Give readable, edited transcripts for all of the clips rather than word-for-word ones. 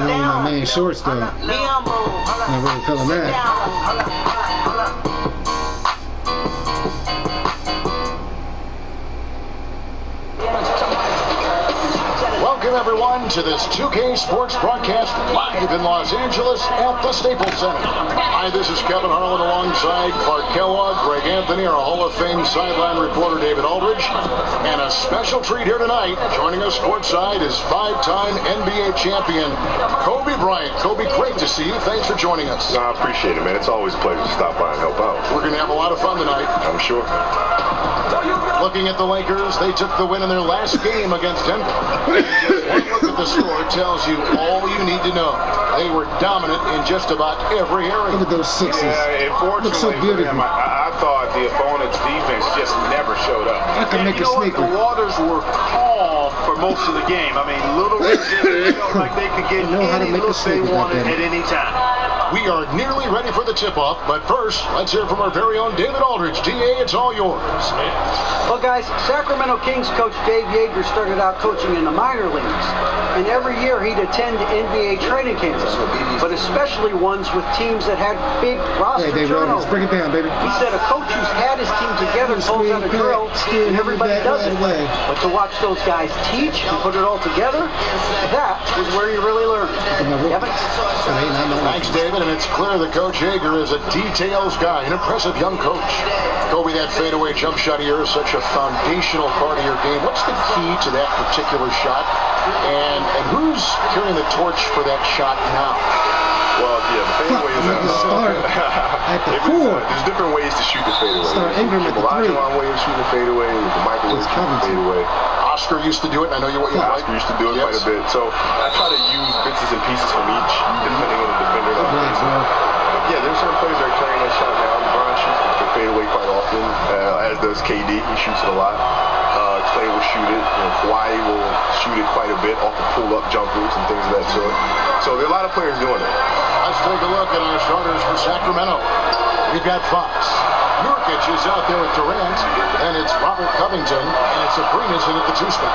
Nothing wrong with my main shorts though. Not really feeling that. Welcome everyone to this 2K Sports Broadcast live in Los Angeles at the Staples Center. Hi, this is Kevin Harlan alongside Clark Kellogg, Greg Anthony, our Hall of Fame sideline reporter David Aldridge, and a special treat here tonight. Joining us courtside is five-time NBA champion Kobe Bryant. Kobe, great to see you. Thanks for joining us. I appreciate it, man. It's always a pleasure to stop by and help out. We're going to have a lot of fun tonight. I'm sure. Looking at the Lakers, they took the win in their last game against Denver. Just one look at the score tells you all you need to know. They were dominant in just about every area. Look at those sixes. Yeah, unfortunately, Look so beautiful. I thought the opponent's defense just never showed up. I can make a sneaker. The Waters were calm for most of the game. I mean, little bit felt like they could get any look they wanted at any time. We are nearly ready for the tip-off, but first, let's hear from our very own David Aldridge. DA, it's all yours. Well, guys, Sacramento Kings coach Dave Yeager started out coaching in the minor leagues, and every year he'd attend NBA training camps, but especially ones with teams that had big roster turnover. Break it down, baby. He said a coach who's had his team together pulls out a drill, and everybody does it. But to watch those guys teach and put it all together, that was where you really learn. Thanks, David. And it's clear that Coach Yeager is a details guy, an impressive young coach. Kobe, that fadeaway jump shot of yours is such a foundational part of your game. What's the key to that particular shot? And who's carrying the torch for that shot now? Well, yeah, the fadeaway is at the four. There's different ways to shoot the fadeaway. Start Ingram at the three. way of shooting the fadeaway, the microwave shooting the fadeaway. Oscar used to do it, and I know you like. Oscar used to do it quite a bit. So I try to use bits and pieces from each, depending on the defender. Yeah, there's certain players that are carrying that shot now. LeBron shoots the fadeaway quite often, as does KD. He shoots it a lot. Clay will shoot it. Kawhi will shoot it quite a bit off the pull-up jumpers and things of that sort. So there are a lot of players doing it. Let's take a look at our starters for Sacramento. We've got Fox. Nurkic is out there with Durant, and it's Robert Covington, and it's Abrines in at the two spot.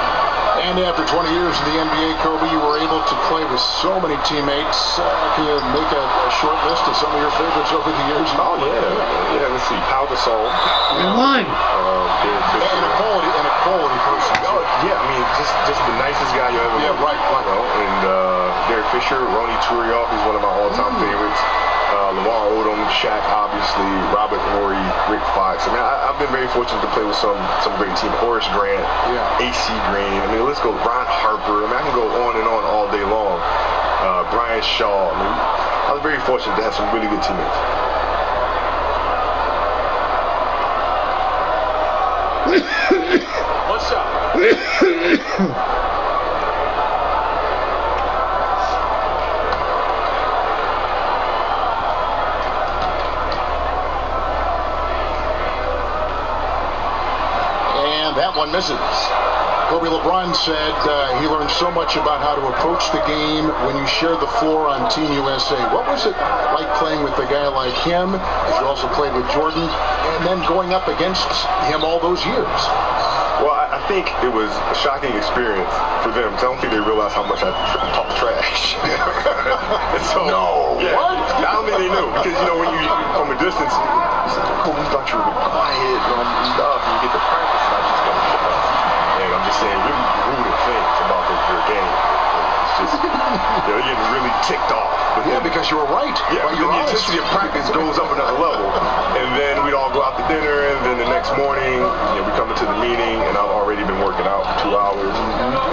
And after 20 years in the NBA, Kobe, you were able to play with so many teammates. Can you make a short list of some of your favorites over the years? Oh, yeah. Let's see. Pau Gasol. In line. And a quality person. Oh, yeah, I mean, just the nicest guy you ever met. Yeah, right. You know, and Derek Fisher, Ronnie Turiaf, he's one of my all-time favorites. Lamar Odom, Shaq, obviously, Robert Horry, Rick Fox. I mean, I've been very fortunate to play with some great teams. Horace Grant, AC Green. I mean, let's go. Ron Harper. I mean, I can go on and on all day long. Brian Shaw. I mean, I was very fortunate to have some really good teammates. What's up? That one misses. Kobe, LeBron said he learned so much about how to approach the game when you shared the floor on Team USA. What was it like playing with a guy like him, as you also played with Jordan, and then going up against him all those years? Well, I think it was a shocking experience for them. I don't think they realized how much I talk trash. So, no. Yeah, what? I don't think they knew. Because, when you from a distance, it's like, Kobe, we thought you were quiet and all this stuff, and you get to practice, and I just got to shut up. And I'm just saying really rude things about their game. It's just, they're getting really ticked off. But yeah, because you were right. Yeah, because the intensity of practice goes up another level. And then we'd all go out to dinner, and then the next morning, we come into the meeting, and I've already been working out for 2 hours.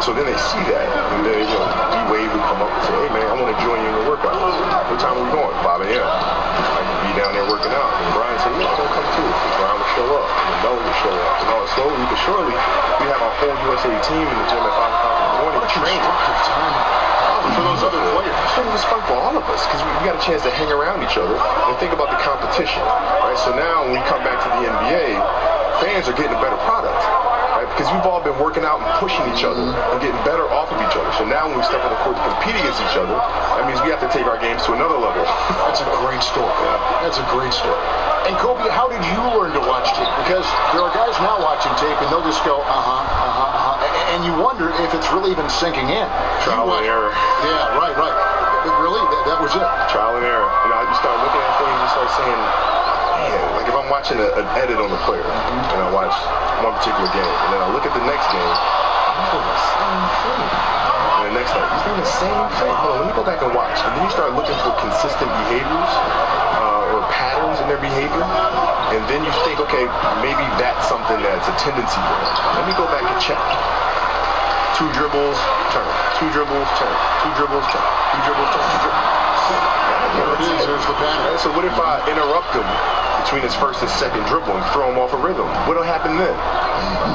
So then they see that, and then, we wave, we come up and say, hey, man, I want to join you in your workout. What time are we going? 5 a.m. I can be down there working out. And Brian said, yeah, don't come too. Brian will show up, and Mel will show up. And all slowly but surely, we have our whole USA team in the gym at 5 o'clock in the morning training. For those other players. It was fun for all of us because we got a chance to hang around each other and think about the competition, right? So now when we come back to the NBA, fans are getting a better product, right? Because we've all been working out and pushing each other and getting better off of each other. So now when we step on the court to compete against each other, that means we have to take our games to another level. That's a great story. That's a great story. And Kobe, how did you learn to watch tape? Because there are guys now watching tape and they'll just go, and you wonder if it's really even sinking in. Trial and error. Yeah, right. Really? That was it? Trial and error. You know, you start looking at things and start saying, man, like if I'm watching an edit on the player, and I watch one particular game, and then I look at the next game, I'm doing the same thing. And the next night, he's doing the same thing. Hold on, let me go back and watch. And then you start looking for consistent behaviors or patterns in their behavior. And then you think, okay, maybe that's something that's a tendency there. Let me go back and check. 2 dribbles, turn. 2 dribbles, turn. 2 dribbles, turn. 2 dribbles, turn. 2 dribbles. There it is. There's the pattern. So what if I interrupt him between his first and second dribble and throw him off a rhythm? What'll happen then?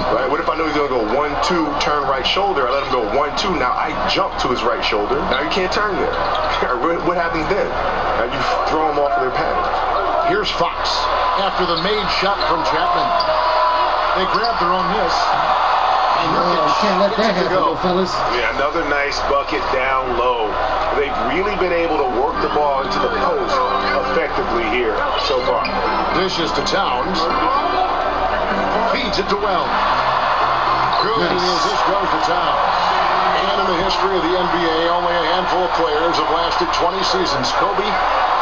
Right? What if I know he's going to go 1-2, turn right shoulder? I let him go 1-2. Now I jump to his right shoulder. Now you can't turn there. What happens then? Now you throw him off of their patterns. Here's Fox after the made shot from Chapman. They grab their own miss. And you can't let that happen, though, fellas. Yeah, another nice bucket down low. They've really been able to work the ball into the post effectively here so far. Dishes to Towns. Feeds it to Wells. Good news. This goes to Towns. And in the history of the NBA, only a handful of players have lasted 20 seasons. Kobe,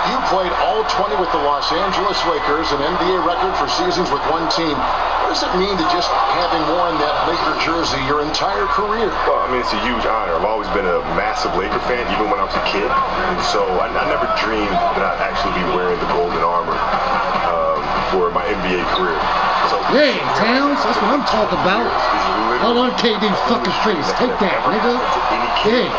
you played all 20 with the Los Angeles Lakers, an NBA record for seasons with one team. What does it mean to just having worn that Laker jersey your entire career? Well, I mean, it's a huge honor. I've always been a massive Laker fan, even when I was a kid. And so I never dreamed that I'd actually be wearing the golden armor for my NBA career. So, hey, Towns, that's what I'm talking about. Hold on, KD's fucking streets. Take that, nigga. Hey.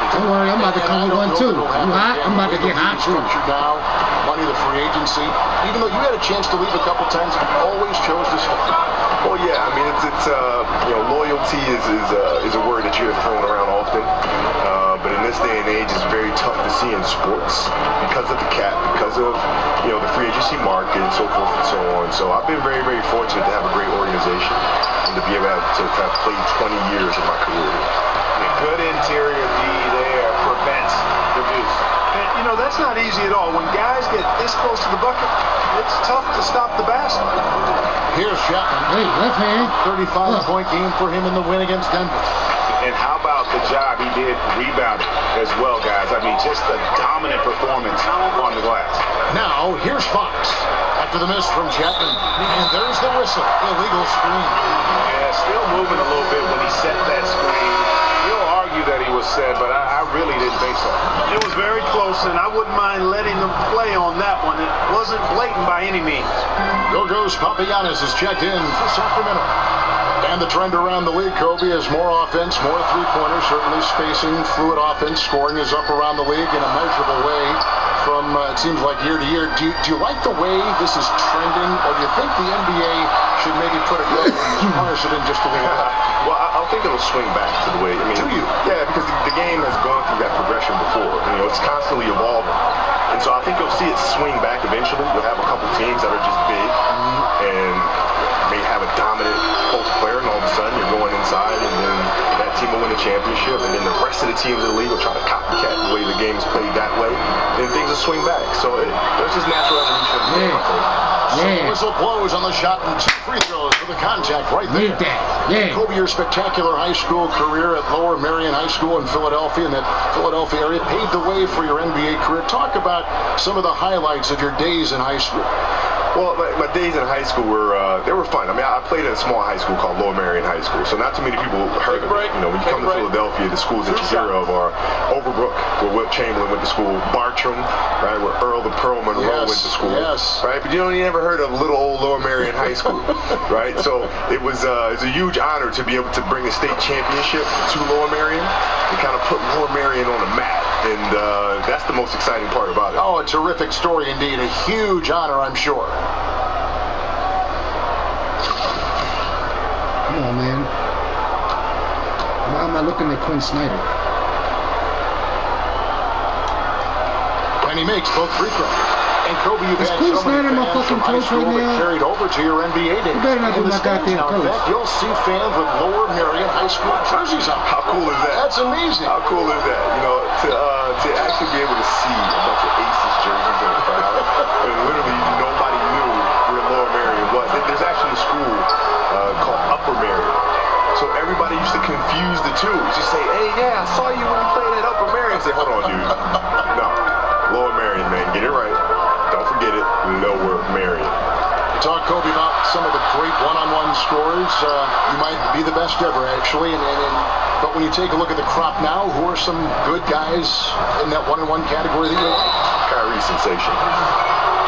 Don't worry, I'm about to come with one too. You hot? I'm about to get hot too. Now, money to free agency. Even though you had a chance to leave a couple times, you always chose to stay. Well, yeah, I mean, it's you know, loyalty is a word that you hear thrown around often. But in this day and age, it's very tough to see in sports because of the cap, because of, you know, the free agency market and so forth and so on. So I've been very, very fortunate to have a great organization and to be able to have played 20 years of my career. Good interior D there prevents the deuce. And, you know, that's not easy at all. When guys get this close to the bucket, it's tough to stop the basket. Here's Chapman. Hey, left hand. 35-point game for him in the win against Denver. And how about the job he did rebounding as well, guys? I mean, just a dominant performance on the glass. Now, here's Fox after the miss from Chapman. And there's the whistle. Illegal screen. Yeah, still moving a little bit when he set that screen. He'll argue that he was set, but I really didn't think so. It was very close, and I wouldn't mind letting them play on that one. It wasn't blatant by any means. Gogos Papagiannis is checked in for Sacramento. And the trend around the league, Kobe, is more offense, more three-pointers, certainly spacing, fluid offense. Scoring is up around the league in a measurable way from, it seems like, year to year. Do you like the way this is trending, or do you think the NBA should maybe put a go and punish it in just a little bit? Well, I think it'll swing back to the way, I mean, Do you? Yeah, because the game has gone through that progression before. You know, it's constantly evolving. And so I think you'll see it swing back eventually. You'll have a couple teams that are just big and may have a dominant post player, and all of a sudden you're going inside, and then that team will win a championship, and then the rest of the teams in the league will try to copycat the way the game is played that way. Then things will swing back. So there's just natural evolution of the game, I think. So the whistle blows on the shot and 2 free throws for the contact right there. Yeah. Kobe, your spectacular high school career at Lower Merion High School in Philadelphia, in that Philadelphia area, paved the way for your NBA career. Talk about some of the highlights of your days in high school. Well, my days in high school were fun. I mean, I played at a small high school called Lower Merion High School, so not too many people heard of it. You know, when you come to Philadelphia, the schools that you hear of are Overbrook, where Wilt Chamberlain went to school, Bartram, right, where Earl the Pearl Monroe went to school, right? But you never heard of little old Lower Merion High School, right? So it was a huge honor to be able to bring a state championship to Lower Merion and kind of put Lower Merion on the map. And that's the most exciting part about it. Oh, a terrific story indeed. A huge honor, I'm sure. Come on, man. Why am I looking at Quinn Snyder? And he makes both free throws. And Kobe, you've had Quinn so many Snyder my fans from fucking high coach school right that now? carried over to your NBA days. You better not do In the my goddamn stands now, in coach. fact, you'll see fans with Lower Merion High School jerseys on. How cool is that? That's amazing. How cool is that? You know, to actually be able to see a bunch of Aces jerseys in the crowd, and literally nobody knew where Lower Merion was. There's actually a school called Upper Merion. So everybody used to confuse the two. Just say, hey, yeah, I saw you when you played at Upper Merion. can't say, hold on, dude. No. Lower Marion, man. Get it right. Don't forget it. Lower Marion. Talk, Kobe, about some of the great one-on-one scores. You might be the best ever, actually. But when you take a look at the crop now, who are some good guys in that one-on-one category that you like? Kyrie's sensation.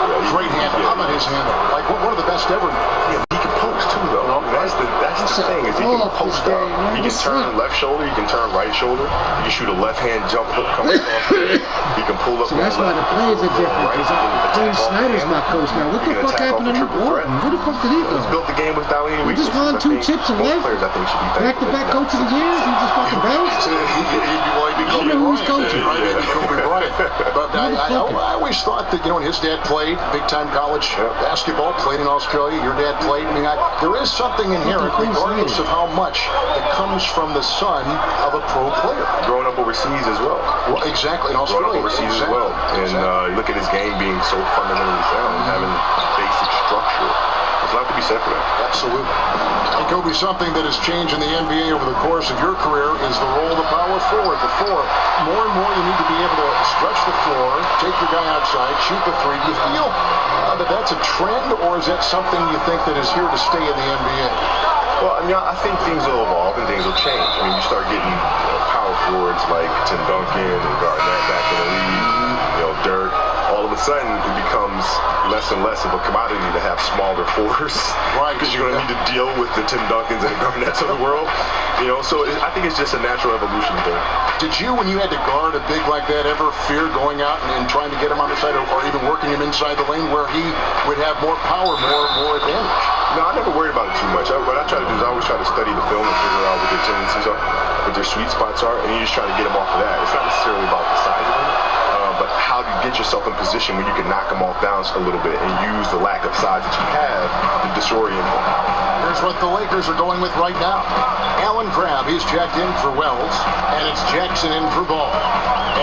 Yeah, great handle. How about his handle? Like one of the best ever. Yeah, he can post too, though. That's the thing, is he can post up. He can turn left shoulder, he can turn right shoulder. He can shoot a left-hand jump hook coming off there. He can pull up. So that's why the plays are different. James Snyder's my coach now. What the fuck happened to Luke Walton? Where the fuck did he go? He's built the game without any weakness. Just won 2 chips and left. Back-to-back coach of the year. He just fucking bounced. You know who's coaching. But I always thought that, when his dad played big-time college basketball, played in Australia, your dad played. I mean, there is something inherent, regardless of how much, that comes from the son of a pro player. Growing up overseas as well. Exactly, in Australia. Growing up overseas as well. And you look at his game being so fundamentally sound, having basic structure. There's a lot to be said for that. Absolutely. And Kobe, something that has changed in the NBA over the course of your career is the role of the power forward. The four. More and more you need to be able to stretch the floor, take your guy outside, shoot the three. Do you feel that that's a trend, or is that something you think that is here to stay in the NBA? Well, I think things will evolve and things will change. I mean, you start getting power forwards like Tim Duncan and Garnett back in the league, Dirk. All of a sudden, it becomes less and less of a commodity to have smaller fours. Right. Because you're going to need to deal with the Tim Duncans and the Garnetts of the world. So I think it's just a natural evolution thing. Did you, when you had to guard a big like that, ever fear going out and trying to get him on the side, or even working him inside the lane where he would have more power, more advantage? No, I never worried about it too much. What I try to do is I always try to study the film and figure out what their tendencies are, what their sweet spots are, and you just try to get them off of that. It's not necessarily about the size of them, but how do you get yourself in position where you can knock them off down a little bit and use the lack of size that you have to disorient them. Here's what the Lakers are going with right now. Alan Crabb, he's checked in for Wells, and it's Jackson in for Ball.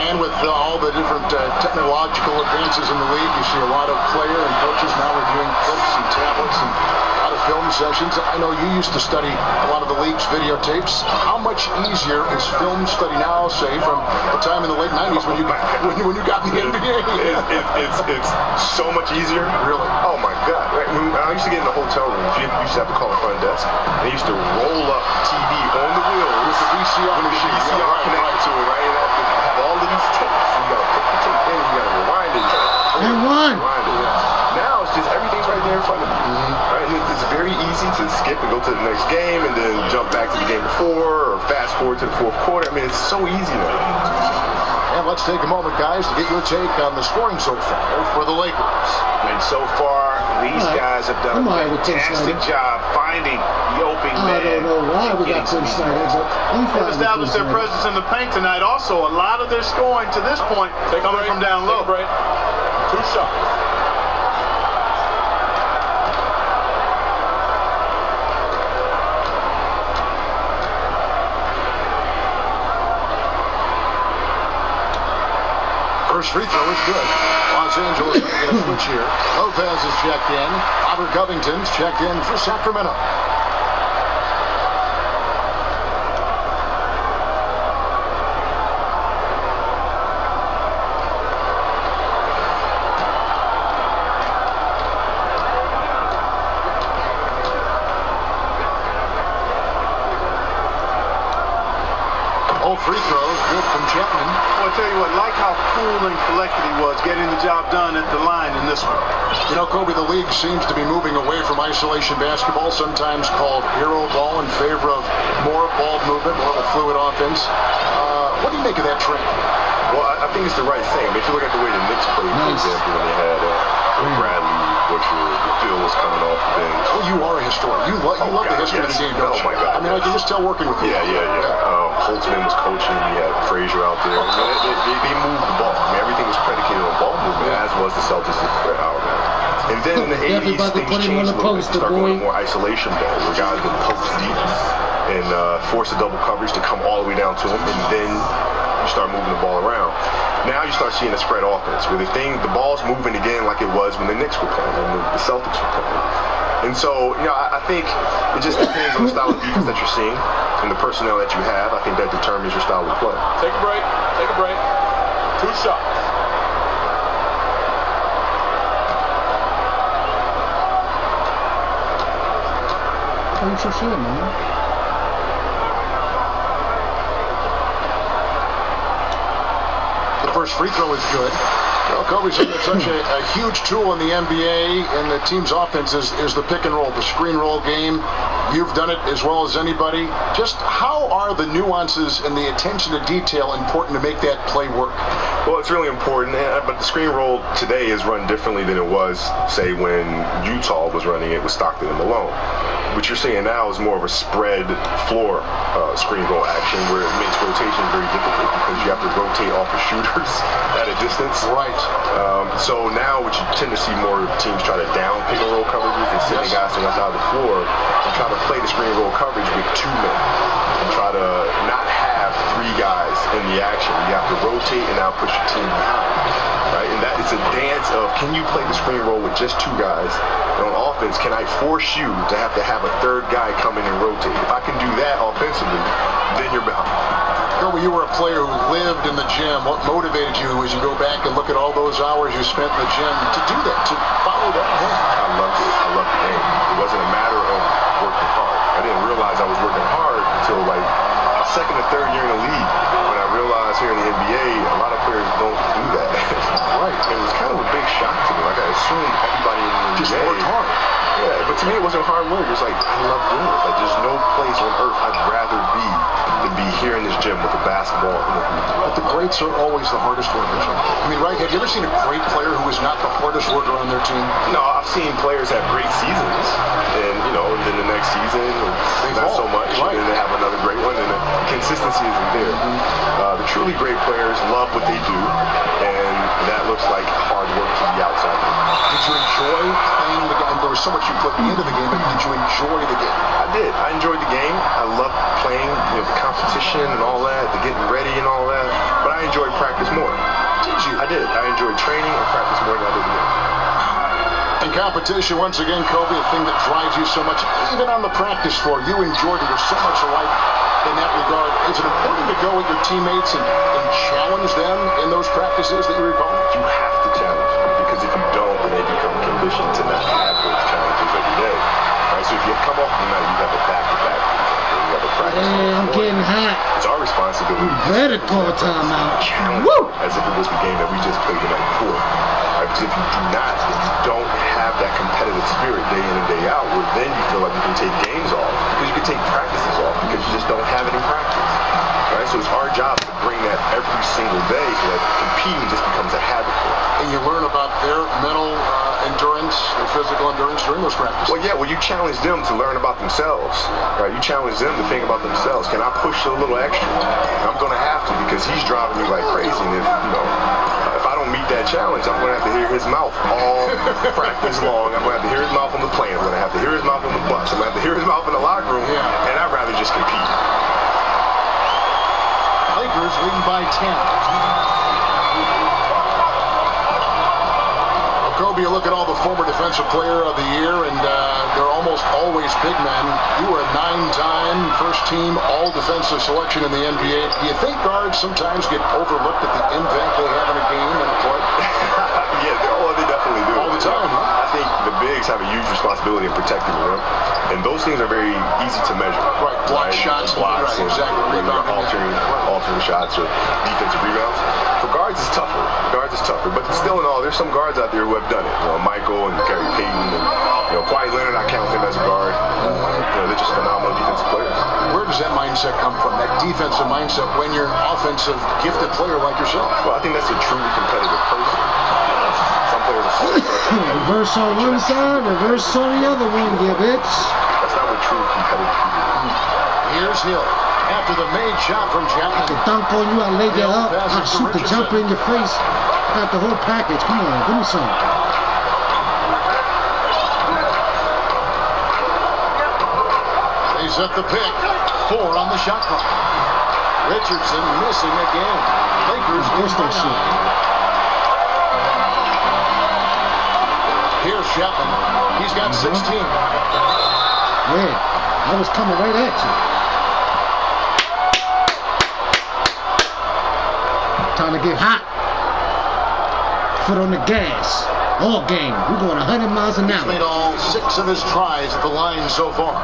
And with all the different technological advances in the league, you see a lot of player and coaches now reviewing clips and tablets and a lot of film sessions. I know you used to study a lot of the league's videotapes. How much easier is film study now, say, from the time in the late 90s when you got in the NBA? It's so much easier. Really? Oh, my God. Right? I used to get in the hotel room. You used to have to call the front desk. They used to roll up TV on the wheel with the VCR connected to it, right? And have all of these tapes. You got to put the tape in, you got to rewind it. Now it's just everything's right there in front of you. Right? And it's very easy to skip and go to the next game and then jump back to the game before or fast forward to the fourth quarter. I mean, it's so easy now. And let's take a moment, guys, to get your take on the scoring so far for the Lakers. And so far, these guys have done a fantastic job finding the opening man. I don't know why we got Tim Snyder, but they've established their presence in the paint tonight. Also, a lot of their scoring to this point coming from down low. 2 shots. First free throw is good. Los Angeles going to switch here. Lopez is checked in. Robert Covington's checked in for Sacramento. Free throws, good from Chapman. Well, I tell you what, like how cool and collected he was getting the job done at the line in this one. Kobe, the league seems to be moving away from isolation basketball, sometimes called hero ball, in favor of more ball movement, more of a fluid offense. What do you make of that trend? Well, I think it's the right thing. If you look at the way the Knicks played, for example, when they had Bradley, Butcher, Phil was coming off the bench. Well, you are a historian. You love the history of the game, don't you? Oh, my God. I mean, I can just tell working with you. Yeah. Holtzman was coaching. We had Frazier out there. They moved the ball. I mean, everything was predicated on ball movement, as was the Celtics did out there. And then in the 80s, things changed a little bit. Start going to more isolation ball, where guys would post deep and force the double coverage to come all the way down to him, and then you start moving the ball around. Now you start seeing a spread offense, where the ball's moving again like it was when the Knicks were playing and the Celtics were playing. And And so, you know, I think it just depends on the style of defense that you're seeing and the personnel that you have. I think that determines your style of play. Take a break. Take a break. 2 shots. Thanks for sharing, man. The first free throw is good. Well, Kobe said that such a huge tool in the NBA and the team's offense is the pick and roll, the screen roll game. You've done it as well as anybody. Just how are the nuances and the attention to detail important to make that play work? Well, it's really important, but the screen roll today is run differently than it was, say, when Utah was running it with Stockton and Malone. What you're seeing now is more of a spread floor screen roll action where it makes rotation very difficult because you have to rotate off the shooters at a distance. Right. So now what you tend to see more teams try to down pick and roll coverages and send the guys to the outside of the floor and try to play the screen roll coverage with 2 men and try to not have 3 guys in the action. You have to rotate and now push your team behind. Right? And that is a dance of, can you play the screen roll with just 2 guys? And on offense, can I force you to have a 3rd guy come in and rotate? If I can do that offensively, then you're behind. Kobe, you were a player who lived in the gym. What motivated you as you go back and look at all those hours you spent in the gym to do that, to follow that? I loved it. I loved the game. It wasn't a matter of working hard. I didn't realize I was working hard until like my 2nd or 3rd year in the league. When I realized here in the NBA, a lot of players don't do that. Right. It was kind of a big shock to me. Like I assumed everybody in the NBA just worked hard. Yeah, but to me it wasn't hard work. It was like, I love doing it. Like there's no place on earth I'd rather be than be here in this gym with a basketball in the hoop. But the greats are always the hardest workers. I mean, right, have you ever seen a great player who was not the hardest worker on their team? No, I've seen players have great seasons, and you know, and then the next season, not so much, right. And then they have another great one, and the consistency isn't there. The truly great players love what they do, and that looks like hard work from the outside. Did you enjoy playing the game? There was so much you put into the game, but did you enjoy the game? I did. I enjoyed the game. I loved playing, you know, the competition and all that, the getting ready and all that. But I enjoyed practice more. Did you? I did. I enjoyed training and practice more than I did the game. And competition, once again, Kobe, a thing that drives you so much, even on the practice floor, you enjoyed it. You're so much alike in that regard. Is it important to go with your teammates and challenge them in those practices that you recall? You have to challenge them, because if you don't, then they become conditioned to not have those challenges every day. Right? So if you come off the night, you have a back-to-back. You have a practice. Hey, I'm getting hot. It's our responsibility. Better call timeout. Challenge Woo! as if it was the game that we just played the night before. Right? Because if you do not, if you don't have that competitive spirit day in and day out, well, then you feel like you can take games off, because you can take practices off, because you just don't have it in practice. Right? So it's our job to bring that every single day so that competing just becomes a habit for us. And you learn about their mental endurance, their physical endurance during those practices. Well, yeah, well, you challenge them to learn about themselves, right? You challenge them to think about themselves. Can I push a little extra? I'm going to have to, because he's driving me like crazy. And if, you know, if I don't meet that challenge, I'm going to have to hear his mouth all practice long. I'm going to have to hear his mouth on the plane. I'm going to have to hear his mouth on the bus. I'm going to have to hear his mouth in the locker room. Yeah. And I'd rather just compete. Lakers leading by 10. Kobe, you look at all the former defensive player of the year, and they're almost always big men. You were a 9-time first-team all-defensive selection in the NBA. Do you think guards sometimes get overlooked at the impact they have in a game and a play? Yeah, they definitely do. All the time, huh? I think the bigs have a huge responsibility in protecting the rim, and those things are very easy to measure. Right, block shots, blocks, right, exactly. Altering shots or defensive rebounds. For guards, it's tougher. But still in all, there's some guards out there who have done it. You know, Michael and Gary Payton, and Kawhi Leonard. I count him as a guard. They're just phenomenal defensive players. Where does that mindset come from? That defensive mindset when you're an offensive, gifted player like yourself? Well, I think that's a truly competitive person. Some players are so reverse on one side, reverse on the other one, yeah, bitch. That's not what true competitive people do. Here's Hill. After the made shot from Jackson. I can dunk on you, I lay you up, I shoot the jumper in your face. Got the whole package. Come on, give me some. They set the pick. 4 on the shot clock. Richardson missing again. Lakers lose by 9. Here's Chapman. He's got 16. Yeah, I was coming right at you. Time to get hot. Foot on the gas. All game. We're going 100 miles an hour. He's made all 6 of his tries at the line so far.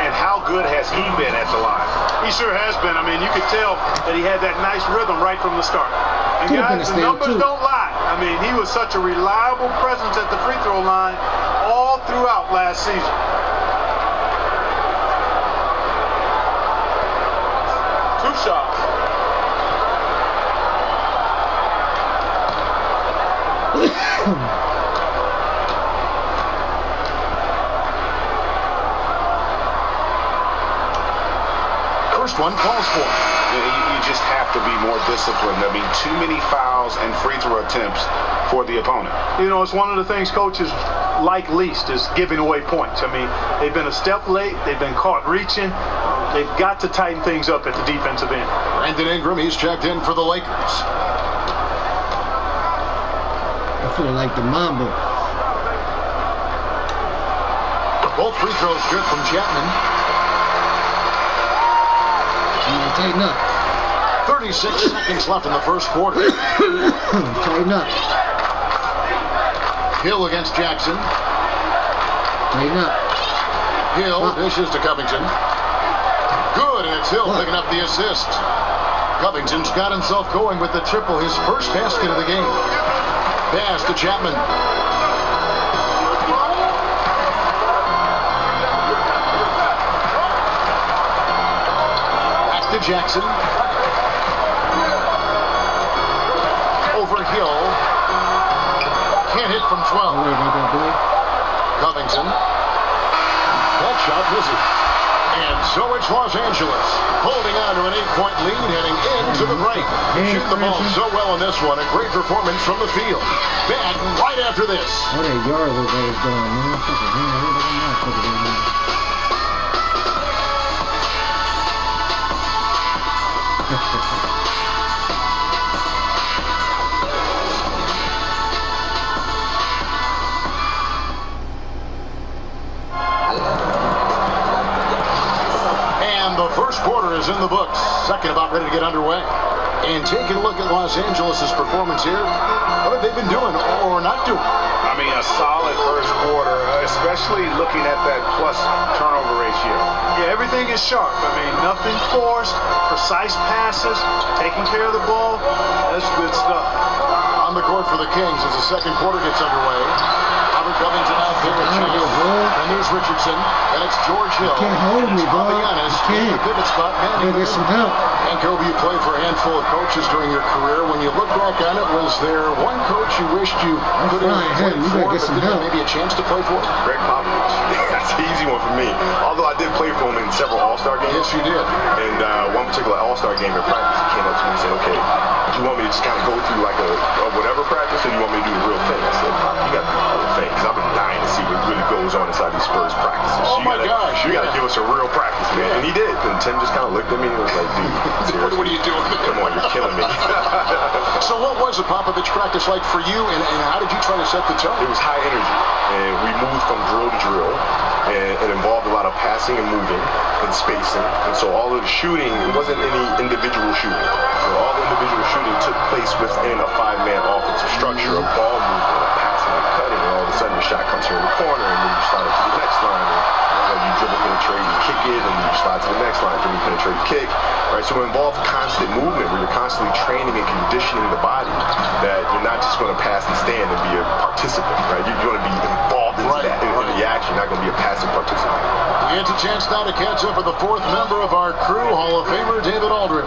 And how good has he been at the line? He sure has been. I mean, you could tell that he had that nice rhythm right from the start. And guys, the numbers don't lie. I mean, he was such a reliable presence at the free throw line all throughout last season. Two shots. First one calls for. You just have to be more disciplined. I mean, too many fouls and free throw attempts for the opponent. You know, it's one of the things coaches like least is giving away points. I mean, they've been a step late. They've been caught reaching. They've got to tighten things up at the defensive end. Brandon Ingram, he's checked in for the Lakers. I feel like the Mamba. Both free throws good from Chapman. Tighten up. 36 seconds left in the first quarter. Tighten up. Hill against Jackson. Tighten up. Hill dishes to Covington. Good, and it's Hill picking up the assist. Covington's got himself going with the triple, his first basket of the game. Pass to Chapman. Back to Jackson. Over Hill. Can't hit from 12. Covington. That shot misses. And so it's Los Angeles holding on to an 8-point lead heading into the break. Shoot the ball so well in this one. A great performance from the field. Back right after this. What a yard was that was going, man. First quarter is in the books. Second about ready to get underway. And taking a look at Los Angeles' performance here. What have they been doing or not doing? I mean, a solid first quarter, especially looking at that plus turnover ratio. Yeah, everything is sharp. I mean, nothing forced, precise passes, taking care of the ball. That's good stuff. On the court for the Kings as the second quarter gets underway. Robert Covington out there at and there's Richardson, and it's George Hill. You can't hold me, bro. You can't. Pivot spot, man. Get some help. And Kobe, you played for a handful of coaches during your career. When you look back on it, was there one coach you wished you could have played for, but didn't have maybe a chance to play for? Greg Popovich. That's an easy one for me. Although I did play for him in several All-Star games. Yes, you did. And one particular All-Star game in practice, he came up to me and said, okay, do you want me to just kind of go through like a whatever practice, or do you want me to do the real thing? I said, Pop, you got to do the real thing, because I've been dying to see what really goes on inside these Spurs practices. Oh, my gosh. You got to give us a real practice, man. And he did. And Tim just kind of looked at me and was like, dude, seriously, what are you doing? Come on, you're killing me. So what was a Popovich practice like for you, and how did you try to set the tone? It was high energy, and we moved from drill to drill, and it involved a lot of passing and moving and spacing. And so all of the shooting, it wasn't any individual shooting. So all the individual shooting took place within a 5-man offensive structure of ball movement, passing and cutting, and all of a sudden the shot comes here in the corner, and then you slide it to the next line, and you dribble, penetrate, you kick it, and you slide to the next line, dribble, penetrate, kick. Right, so it involves constant movement where you're constantly training and conditioning the body that you're not just going to pass and stand and be a participant, right? You're going to be involved in that, in the action, not going to be a passive participant. It's a chance now to catch up with the fourth member of our crew, Hall of Famer David Aldridge.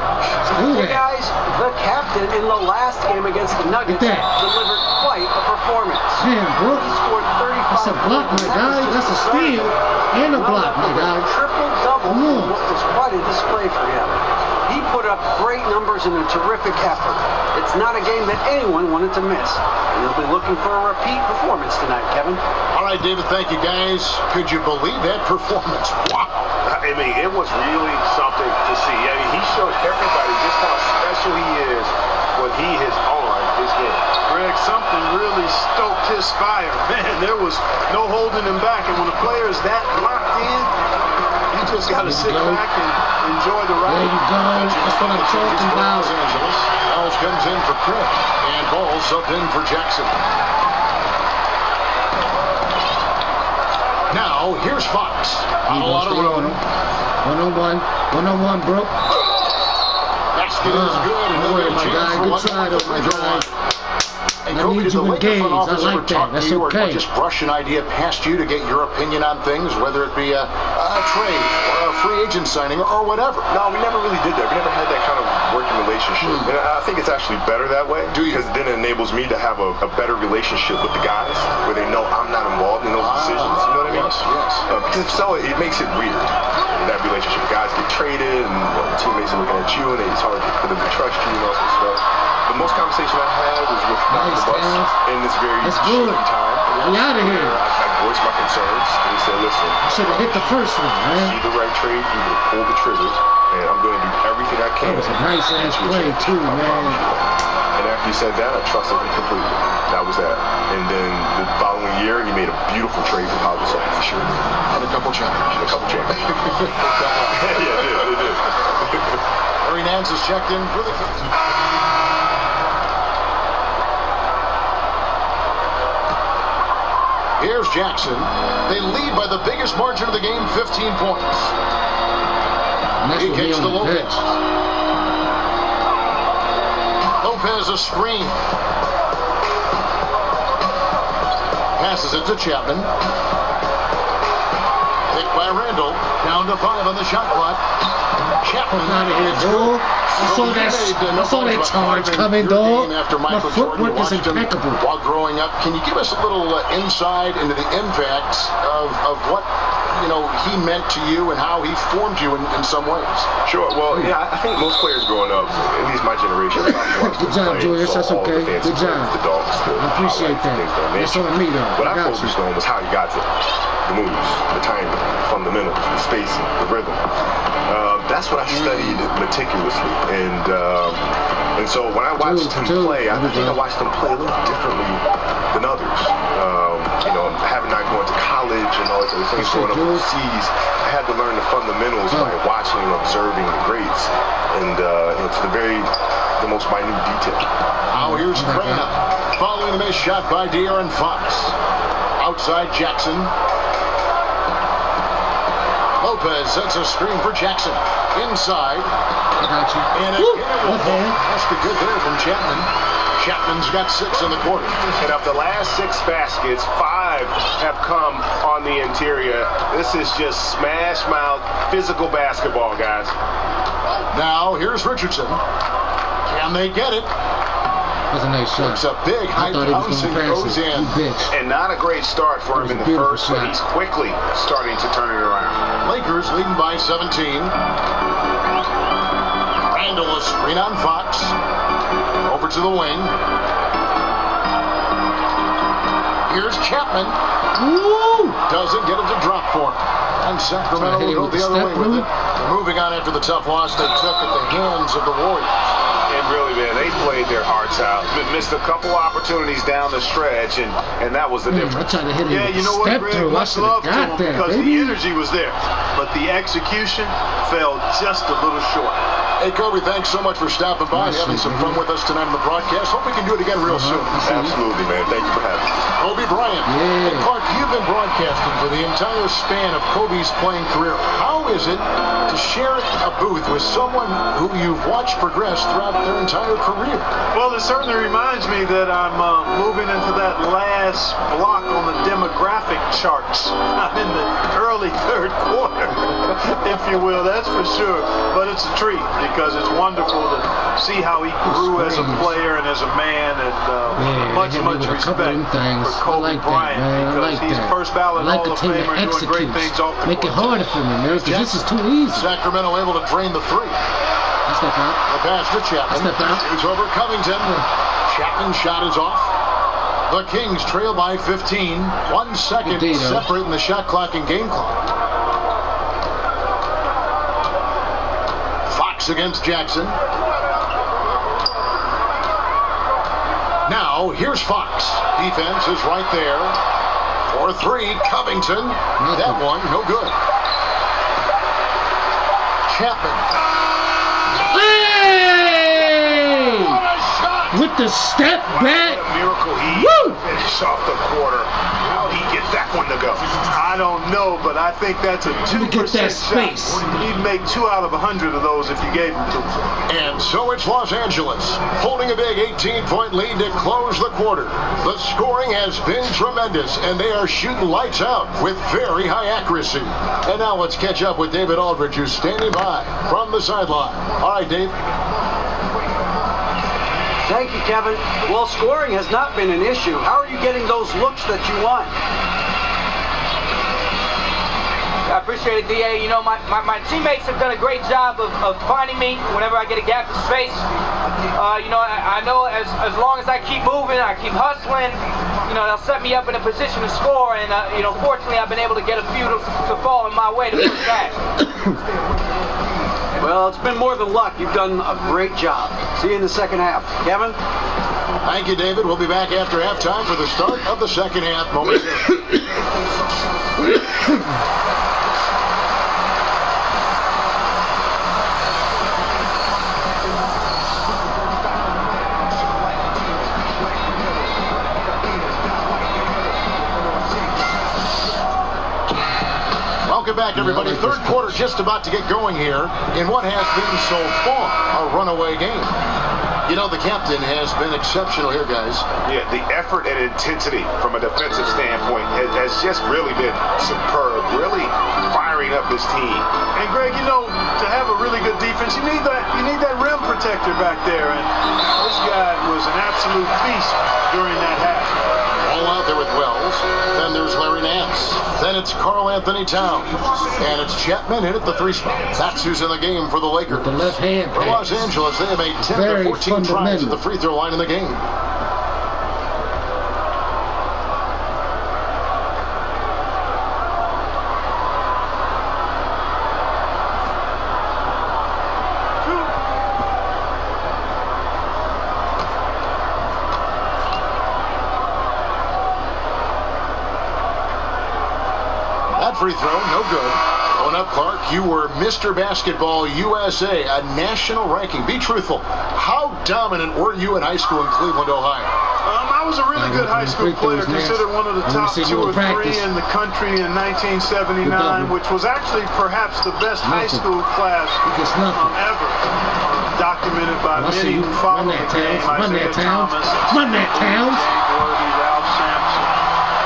Hey guys, the captain in the last game against the Nuggets delivered quite a performance. Damn, bro. He scored 35 That's a block, my guy. That's a steal and a block, my guy. Triple-double was quite a display for him. He put up great numbers in a terrific effort. It's not a game that anyone wanted to miss. And he'll be looking for a repeat performance tonight, Kevin. All right, David, thank you, guys. Could you believe that performance? Wow. I mean, it was really something to see. I mean, he showed everybody just how special he is when he is on his game. hit. Greg, something really stoked his fire. Man, there was no holding him back. And when a player is that locked in, you just got to sit back and enjoy the ride. There you go. That's what I'm talking about. Los Angeles. Wells comes in for Crick. And Ball subbed in for Jackson. Now, here's Fox. Not a lot of room. One-on-one. One-on-one, bro. Basket is good. And Don't worry, my guy. Good try, though, my guy. And I Kobe, need did you the Lakers engaged. front office I like ever that. talk That's to you or okay. just brush an idea past you to get your opinion on things, whether it be a trade or a free agent signing or whatever? No, we never really did that. We never had that kind of working relationship. And I think it's actually better that way. Because then it enables me to have a better relationship with the guys where they know I'm not involved in those decisions. You know what I mean? Yes, yes. Because if so, it makes it weird. That relationship. Guys get traded and teammates are looking at you and it's hard for them to trust you and all that stuff. The most conversation I had was with Dr. Bus in this very short time. We out of here. I voiced my concerns and he said, listen, I should have hit the first one, man. see the right trade, you will pull the trigger, and I'm going to do everything I can. That was a nice ass play, too, man. And after he said that, I trusted him completely. That was that. And then the following year, he made a beautiful trade for Pablo Sosa. Sure. And a couple championships. A couple championships. Yeah, it did. Larry Nance is checked in really quick. Here's Jackson. They lead by the biggest margin of the game, 15 points. He kicks to Lopez. Lopez a screen. Passes it to Chapman. Picked by Randall. Down to 5 on the shot clock. Chapman out of here, dog. I saw that charge coming, dog. My footwork is impeccable. While growing up, can you give us a little insight into the impacts of what he meant to you and how he formed you in some ways? Sure. Well, yeah, I think most players growing up, at least my generation, good job, Julius. That's okay. Good job. I appreciate that. That's on me, though. What I focused on was how he got there. The moves, the timing, the fundamentals, the spacing, the rhythm. That's what I studied meticulously. And so when I watched him play, I think I watched him play a little differently than others. Having not gone to college and all these other things, growing up overseas, I had to learn the fundamentals by watching and observing the greats. And it's the most minute detail. Now here's Crana following the missed shot by De'Aaron Fox. Outside Jackson. Lopez sets a screen for Jackson. Inside. I got you. And that's the good there from Chapman. Chapman's got 6 in the quarter. And of the last 6 baskets, 5 have come on the interior. This is just smash mouth physical basketball, guys. Now here's Richardson. Can they get it? That's a nice shot. It's a big high bouncing goes in. And not a great start for him in the first, but he's quickly starting to turn it around. Lakers leading by 17. Randall a screen on Fox. Over to the wing. Here's Chapman. Woo! Doesn't get it to drop for him. And Sacramento will go the other way with it. Moving on after the tough loss they took at the hands of the Warriors. And really, man, they played their hearts out. Missed a couple opportunities down the stretch, and that was the difference. I tried to hit him you know what, Greg? Much love to him because the energy was there, but the execution fell just a little short. Hey, Kobe, thanks so much for stopping by and having some fun with us tonight on the broadcast. Hope we can do it again real soon. Absolutely, man. Thank you for having me. Kobe Bryant. Yeah. And Clark, you've been broadcasting for the entire span of Kobe's playing career. How is it to share a booth with someone who you've watched progress throughout their entire career? Well, it certainly reminds me that I'm moving into that last block on the demographic charts. I'm in the early 3rd quarter, if you will, that's for sure. But it's a treat because it's wonderful to see how he grew as a player and as a man, and much respect for Kobe Bryant because he's first ballot Hall of Famer doing great things off the court. Make it harder for me, man, because this is too easy. Sacramento able to drain the 3. Step out. The pass to Chapman. Step out. He's over Covington. Chapman's shot is off. The Kings trail by 15. 1 second separating the shot clock and game clock. Fox against Jackson. Now, here's Fox. Defense is right there. 4-3, Covington. That one, no good. Chapman. Hey! What a shot! With the step back. What a miracle he finished off the quarter. How'd he get that one to go? I don't know, but I think that's a 2% Get that shot. space. He'd make 2 out of 100 of those if you gave him to him. And so it's Los Angeles, holding a big 18-point lead to close the quarter. The scoring has been tremendous, and they are shooting lights out with very high accuracy. And now let's catch up with David Aldridge, who's standing by from the sideline. All right, Dave. Thank you, Kevin. Well, scoring has not been an issue. How are you getting those looks that you want? I appreciate it, DA. You know, my teammates have done a great job of finding me whenever I get a gap in space. You know, I know as long as I keep moving, I keep hustling, you know, they'll set me up in a position to score. And, you know, fortunately, I've been able to get a few to fall in my way to push back. Well, it's been more than luck. You've done a great job. See you in the second half. Kevin? Thank you, David. We'll be back after halftime for the start of the second half momentarily. Welcome back, everybody. Third quarter just about to get going here in what has been so far a runaway game. You know, the captain has been exceptional here, guys. Yeah, the effort and intensity from a defensive standpoint has just really been superb, really firing up his team. And Greg, you know, to have a really good defense, you need that rim protector back there, and this guy was an absolute beast during that half. All out there with Wells. Then there's Larry Nance. Then it's Karl Anthony Towns. And it's Chapman in at the 3 spot. That's who's in the game for the Lakers. The left hand For Los pass. Angeles, they have made 10 Very to 14 tries at the free throw line in the game. Free throw, no good. Going up, Clark, you were Mr. Basketball USA, a national ranking. Be truthful. How dominant were you in high school in Cleveland, Ohio? I was a really good high school player, considered one of the top 2 or 3 in the country in 1979, which was actually perhaps the best high school class ever. Documented by many who followed the game. Isaiah Thomas, Run that, Towns. Ralph Sampson,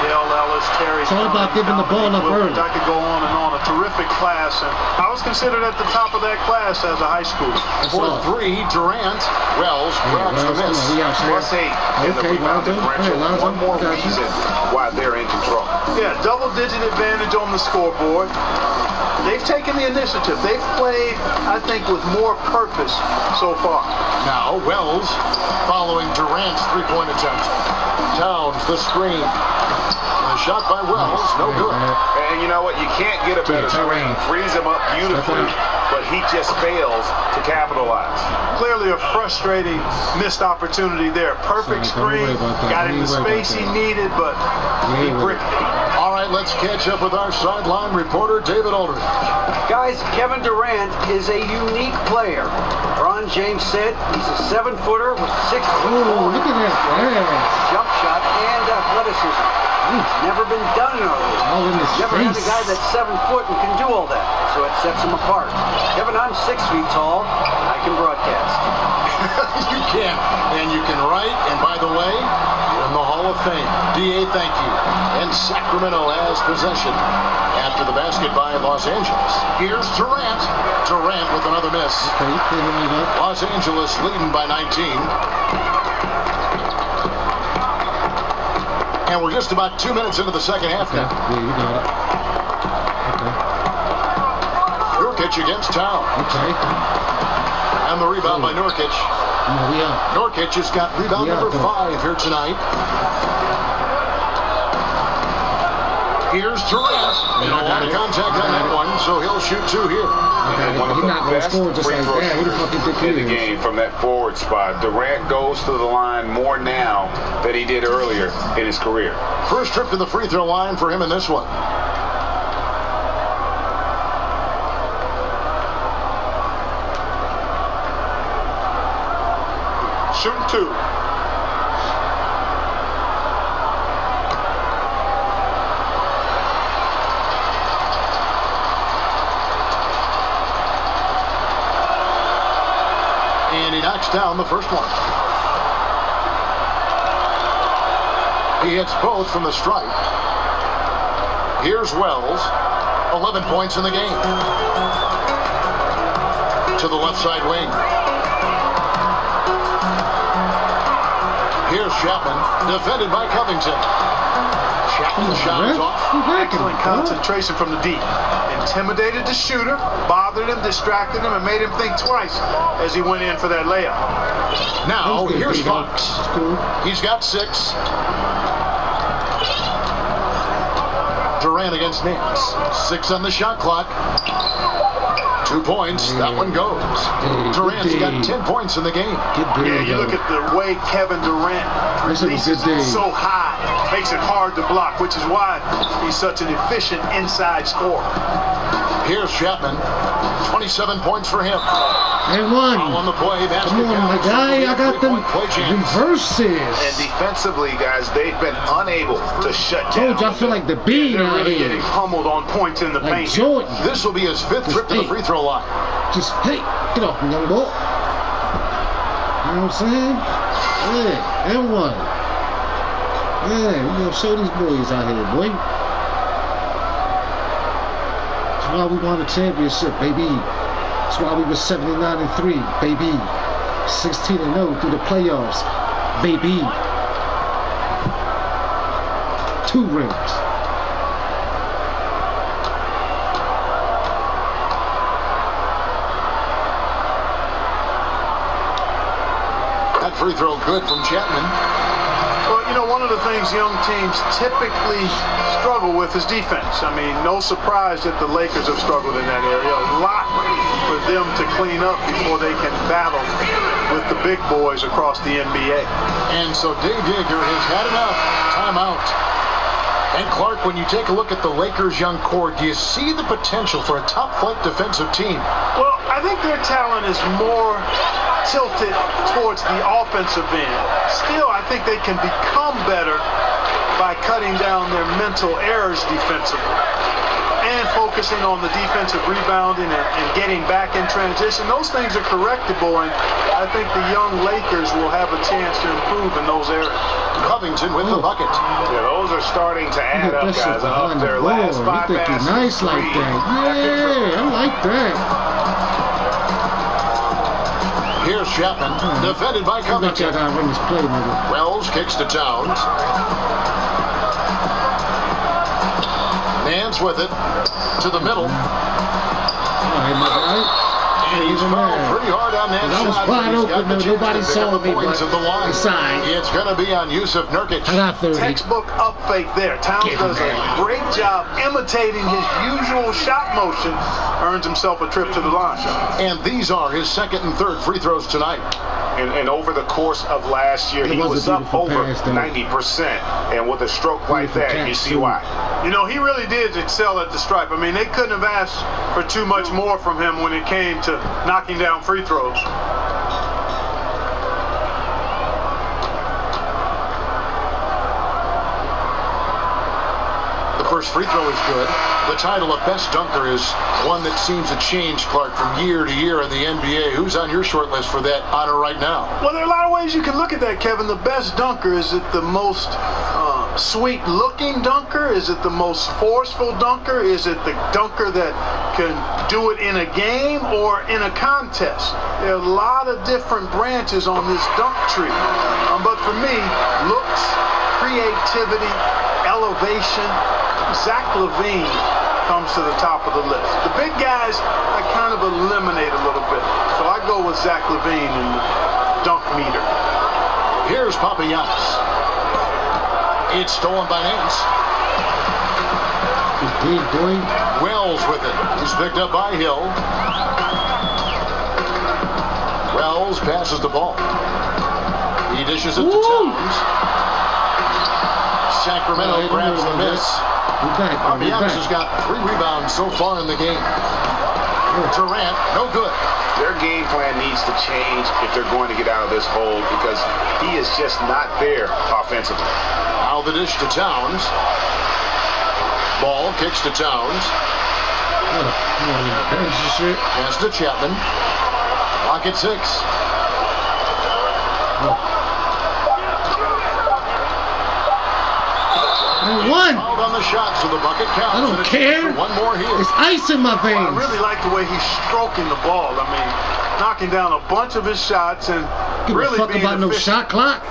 Dale Ellis, Terry. It's all about giving the ball up early. I could go on and on. A terrific class, and I was considered at the top of that class as a high schooler. For 3, Durant. Wells grabs the miss. +8 in the rebound differential. One more reason why they're in control. Yeah, double-digit advantage on the scoreboard. They've taken the initiative. They've played, I think, with more purpose so far. Now, Wells following Durant's 3-point attempt. Towns, the screen. The shot by Wells, no good. And you know what? You can't get a better screen. Frees him up beautifully, but he just fails to capitalize. Clearly a frustrating missed opportunity there. Perfect screen, got him the space he needed, but he bricked it. All right, let's catch up with our sideline reporter, David Aldridge. Guys, Kevin Durant is a unique player. LeBron James said he's a 7-footer with 6 Oh, look at that. jump shot and athleticism. He's never been done in our league. All in his Never had a face. guy that's 7 foot and can do all that. So it sets him apart. Kevin, I'm 6 feet tall. I can broadcast. You can. And you can write. And by the way, you're in the Hall of Fame. DA, thank you. And Sacramento has possession after the basket by Los Angeles. Here's Durant. Durant with another miss. Okay, cleaning it up. Los Angeles leading by 19. And we're just about 2 minutes into the second half now. Yeah, you got it. Nurkic against Towns. Okay. And the rebound by Nurkic. Nurkic has got rebound number 5 here tonight. Here's Durant. And a lot of contact on that one, so he'll shoot 2 here. And one of He's the not going to best score just free like throw that. Who the fuck you think shooters he in the is? game from that forward spot. Durant goes to the line more now than he did earlier in his career. First trip to the free throw line for him in this one. Shooting 2. And he knocks down the first one. He hits both from the stripe. Here's Wells. 11 points in the game. To the left side wing. Here's Chapman, defended by Covington. Chapman shot is off. Excellent concentration from the deep. Intimidated the shooter, bothered him, distracted him, and made him think twice as he went in for that layup. Now, here's Fox. He's got 6. Durant against Nance. 6 on the shot clock. 2 points. That one goes. Durant's got 10 points in the game. Yeah, you look at the way Kevin Durant releases it so high, makes it hard to block, which is why he's such an efficient inside scorer. Here's Chapman. 27 points for him. And 1. On the play, Come on, my guy. I got them reverses. And defensively, guys, they've been unable to shut down. Told you, I feel like the bean They're out really here. getting pummeled on points in the Like paint. Jordan. This will be his 5th trip to the free throw line. Just, hey, get off me, young boy. You know what I'm saying? Yeah, and 1. Yeah, we gonna show these boys out here, boy. That's why we won a championship, baby. That's why we were 79-3, baby. 16-0 through the playoffs, baby. 2 rings. That free throw good from Chapman. Well, you know, one of the things young teams typically struggle with is defense. I mean, no surprise that the Lakers have struggled in that area. A lot for them to clean up before they can battle with the big boys across the NBA. And so Dave Yeager has had enough. Timeout. And Clark, when you take a look at the Lakers' young core, do you see the potential for a top-flight defensive team? Well, I think their talent is more tilted towards the offensive end. Still, I think they can become better by cutting down their mental errors defensively and focusing on the defensive rebounding and getting back in transition. Those things are correctable, and I think the young Lakers will have a chance to improve in those areas. Covington with the bucket. Yeah, those are starting to add up, guys. Up their last 5 baskets. Nice like that. Yeah, I like that. Here's Chapman, defended by Covington. Wells kicks to Towns. Nance with it to the middle. And he's fouled pretty hard on that shot. I was wide open, though. Nobody saw me, but of the line. It's going to be on Yusuf Nurkic. I got 30. Textbook up fake there. Towns does a great job imitating his usual shot motion. Earns himself a trip to the line. And these are his 2nd and 3rd free throws tonight. And over the course of last year, he was up over 90%. And with a stroke like that, you see why. You know, he really did excel at the stripe. I mean, they couldn't have asked for too much more from him when it came to knocking down free throws. The first free throw is good. The title of best dunker is one that seems to change, Clark, from year to year in the NBA. Who's on your short list for that honor right now? Well, there are a lot of ways you can look at that, Kevin. The best dunker, is it the most sweet-looking dunker? Is it the most forceful dunker? Is it the dunker that can do it in a game or in a contest? There are a lot of different branches on this dunk tree. But for me, looks, creativity, elevation, Zach LaVine comes to the top of the list. The big guys, I kind of eliminate a little bit. So I go with Zach LaVine in the dunk meter. Here's Papagiannis. It's stolen by Nance. Hey, boy. Wells with it. He's picked up by Hill. Wells passes the ball. He dishes it to Towns. Sacramento grabs the miss. Marbianis has got 3 rebounds so far in the game. Durant, no good. Their game plan needs to change if they're going to get out of this hole because he is just not there offensively. Now the dish to Towns. Ball kicks to Towns. Pass to Chapman. Clock at 6. One. Out on the shot, so the bucket counts. I don't care. One more here. It's ice in my veins. I really like the way he's stroking the ball. I mean, knocking down a bunch of his shots and really fuck being about efficient. no shot clock.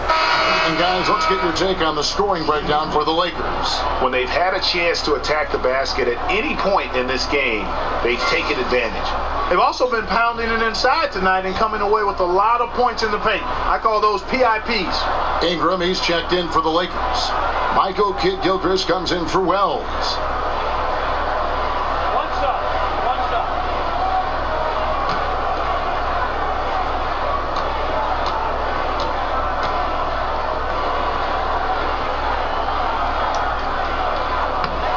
And guys, let's get your take on the scoring breakdown for the Lakers. When they've had a chance to attack the basket at any point in this game, they've taken advantage. They've also been pounding it inside tonight and coming away with a lot of points in the paint. I call those PIPs. Ingram, he's checked in for the Lakers. Michael Kidd-Gilchrist comes in for Wells. One shot.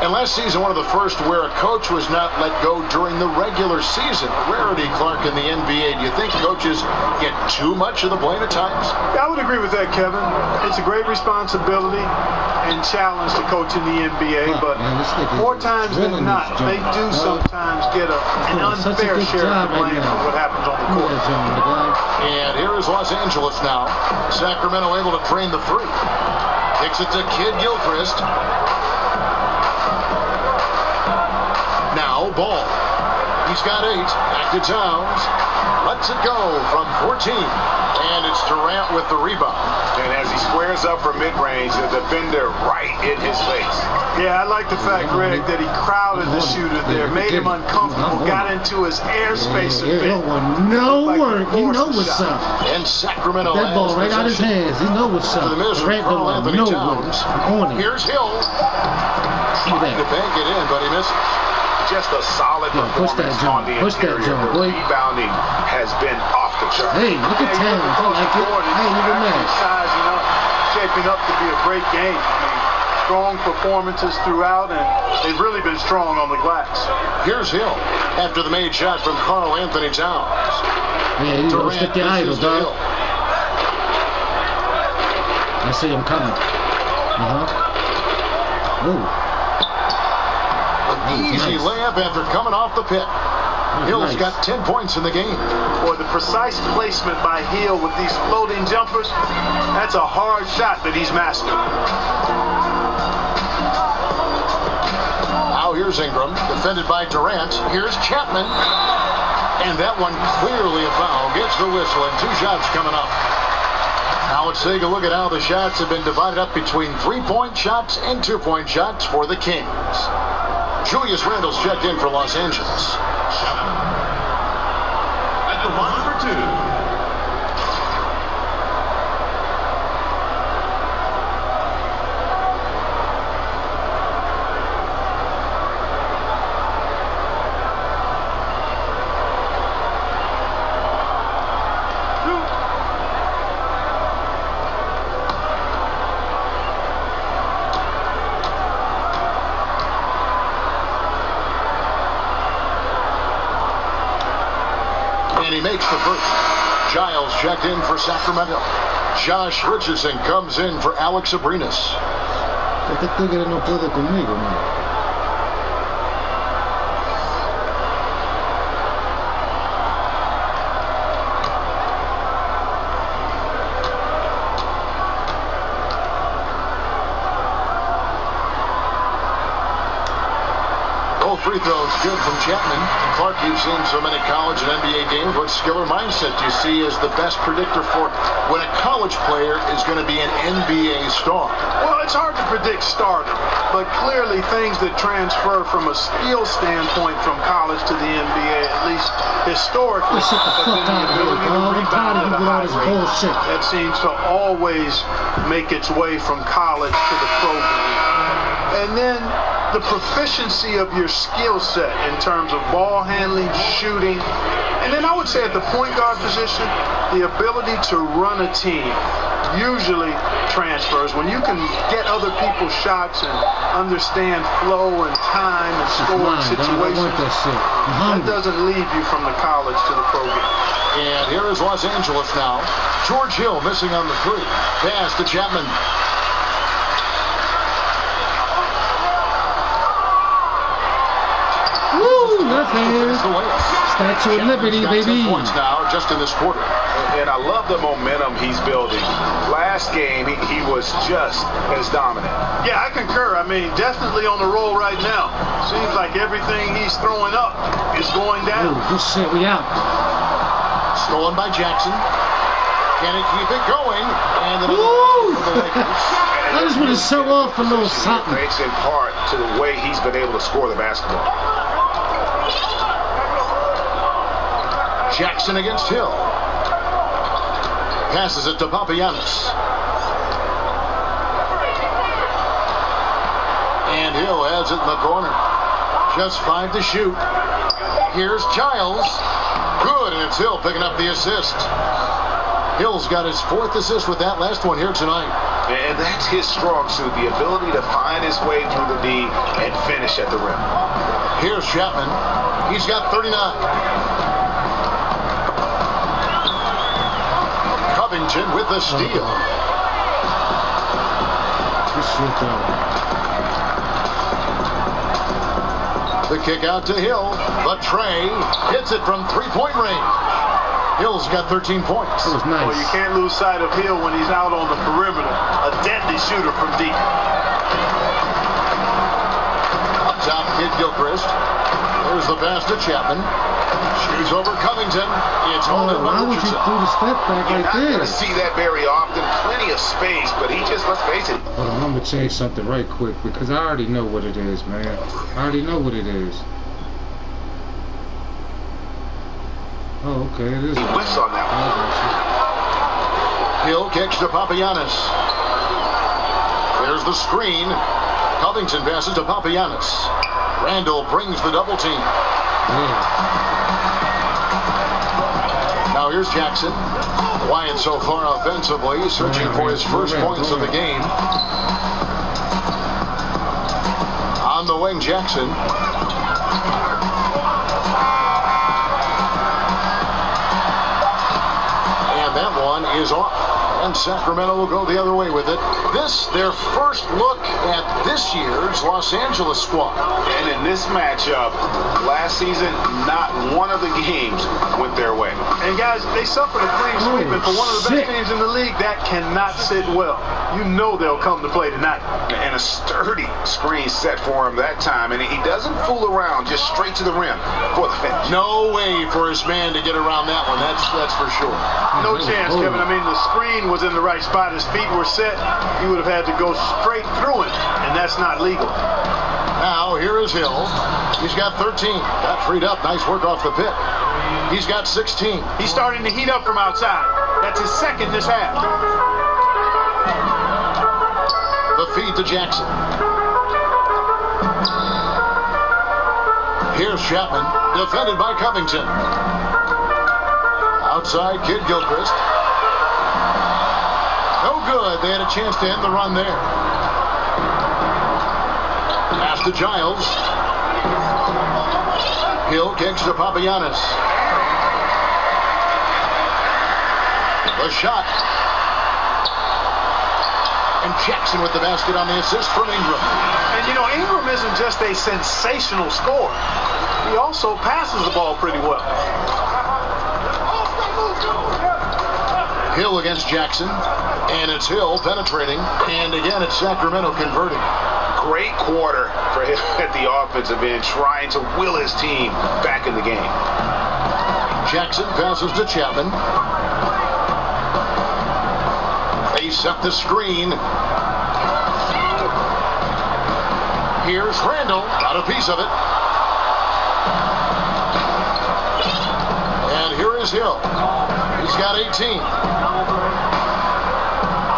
And last season, one of the first where a coach was not let go during the regular season. A rarity, Clark, in the NBA. Do you think coaches get too much of the blame at times? Yeah, I would agree with that, Kevin. It's a great responsibility and challenge to coach in the NBA, but more times than not, they do sometimes get an unfair share of the blame for what happens on the court. And here is Los Angeles now. Sacramento able to drain the 3. Kicks it to Kidd-Gilchrist. Now Ball. He's got 8. Back to Towns. Lets it go from 14. And it's Durant with the rebound. And as he squares up for mid-range, the defender right in his face. Yeah, I like the fact, Greg, that he crowded the shooter there, made him uncomfortable, got into his airspace a bit. No work. You know what's up. And Sacramento. That ball right out his hands. He know what's up. Durant don't know what's on it. Here's Hill. Trying to bank it in, but he missed. Just a solid performance on the interior. Rebounding has been off the chart. Hey, look at Towns. I like it. I ain't even mad. Size, shaping up to be a great game. I mean, strong performances throughout, and they've really been strong on the glass. Here's Hill after the made shot from Karl Anthony Towns. Yeah, you don't stick your idol, dog. I see him coming. Ooh. Easy layup after coming off the pit. Hill's got 10 points in the game. Boy, the precise placement by Hill with these floating jumpers, that's a hard shot that he's mastered. Now here's Ingram, defended by Durant. Here's Chapman. And that one clearly a foul. Gets the whistle, and 2 shots coming up. Now let's take a look at how the shots have been divided up between 3-point shots and 2-point shots for the Kings. Julius Randle's checked in for Los Angeles. At the line for 2. And he makes the first. Giles checked in for Sacramento. Josh Richardson comes in for Alex Abrinas. Este tigre no puede conmigo, man. Free throws good from Chapman. Clark, you've seen so many college and NBA games. What skill or mindset do you see as the best predictor for when a college player is going to be an NBA star? Well, it's hard to predict stardom, but clearly things that transfer from a skill standpoint from college to the NBA, at least historically, Shut the fuck out of here, dog. I'm tired of you with all this bullshit. That seems to always make its way from college to the pro league. And then the proficiency of your skill set in terms of ball handling, shooting, and then I would say at the point guard position, the ability to run a team usually transfers. When you can get other people's shots and understand flow and time and scoring situations, that doesn't leave you from the college to the pro game. And here is Los Angeles now. George Hill missing on the three. Pass to Chapman. Woo! Left hand. Statue of Liberty, baby. Points now, just in this quarter. And I love the momentum he's building. Last game, he was just as dominant. Yeah, I concur. I mean, definitely on the roll right now. Seems like everything he's throwing up is going down. Ooh, good shit. We out. Stolen by Jackson. Can he keep it going? And another for the Lakers. I just want to show off a little something. Thanks in part to the way he's been able to score the basketball. Jackson against Hill. Passes it to Papagiannis. And Hill has it in the corner. Just 5 to shoot. Here's Giles. Good, and it's Hill picking up the assist. Hill's got his 4th assist with that last one here tonight. And that's his strong suit, the ability to find his way through the D and finish at the rim. Here's Chapman. He's got 39. Covington with the steal. The kick out to Hill, but Trey hits it from 3-point range. Hill's got 13 points. That was nice. Well, you can't lose sight of Hill when he's out on the perimeter. A deadly shooter from deep. Up top, Kid Gilchrist. There's the pass to Chapman. Shoots over Covington. It's all in by Why would you do the step back You're like not going to this? see that very often. Plenty of space, but he just, let's face it. Hold on, I'm going to change something right quick because I already know what it is, man. I already know what it is. Oh, okay, it is. He whiffs on that one. Hill kicks to Papagiannis. There's the screen. Covington passes to Papagiannis. Randall brings the double team. Yeah. Now here's Jackson. Wyatt so far offensively, searching for his first points of the game. On the wing, Jackson. And that one is off. And Sacramento will go the other way with it. This, their first look at this year's Los Angeles squad. And in this matchup, last season, not one of the games went their way. And guys, they suffered a clean sweep, and for one of the best teams in the league, that cannot sit well. You know they'll come to play tonight. And a sturdy screen set for him that time, and he doesn't fool around, just straight to the rim for the finish. No way for his man to get around that one, that's for sure. No chance, Kevin. I mean, the screen was in the right spot. His feet were set. He would have had to go straight through it, and that's not legal. Now, here is Hill. He's got 13. Got freed up. Nice work off the pick. He's got 16. He's starting to heat up from outside. That's his second this half. The feed to Jackson. Here's Chapman, defended by Covington. Outside, Kid Gilchrist. No good. They had a chance to end the run there. Pass to Giles. Hill kicks to Papagiannis. The shot. And Jackson with the basket on the assist from Ingram. And you know, Ingram isn't just a sensational scorer. He also passes the ball pretty well. Hill against Jackson. And it's Hill penetrating. And again, it's Sacramento converting. Great quarter for him at the offensive end, trying to will his team back in the game. Jackson passes to Chapman. They set the screen. Here's Randall. Got a piece of it. And here is Hill. He's got 18.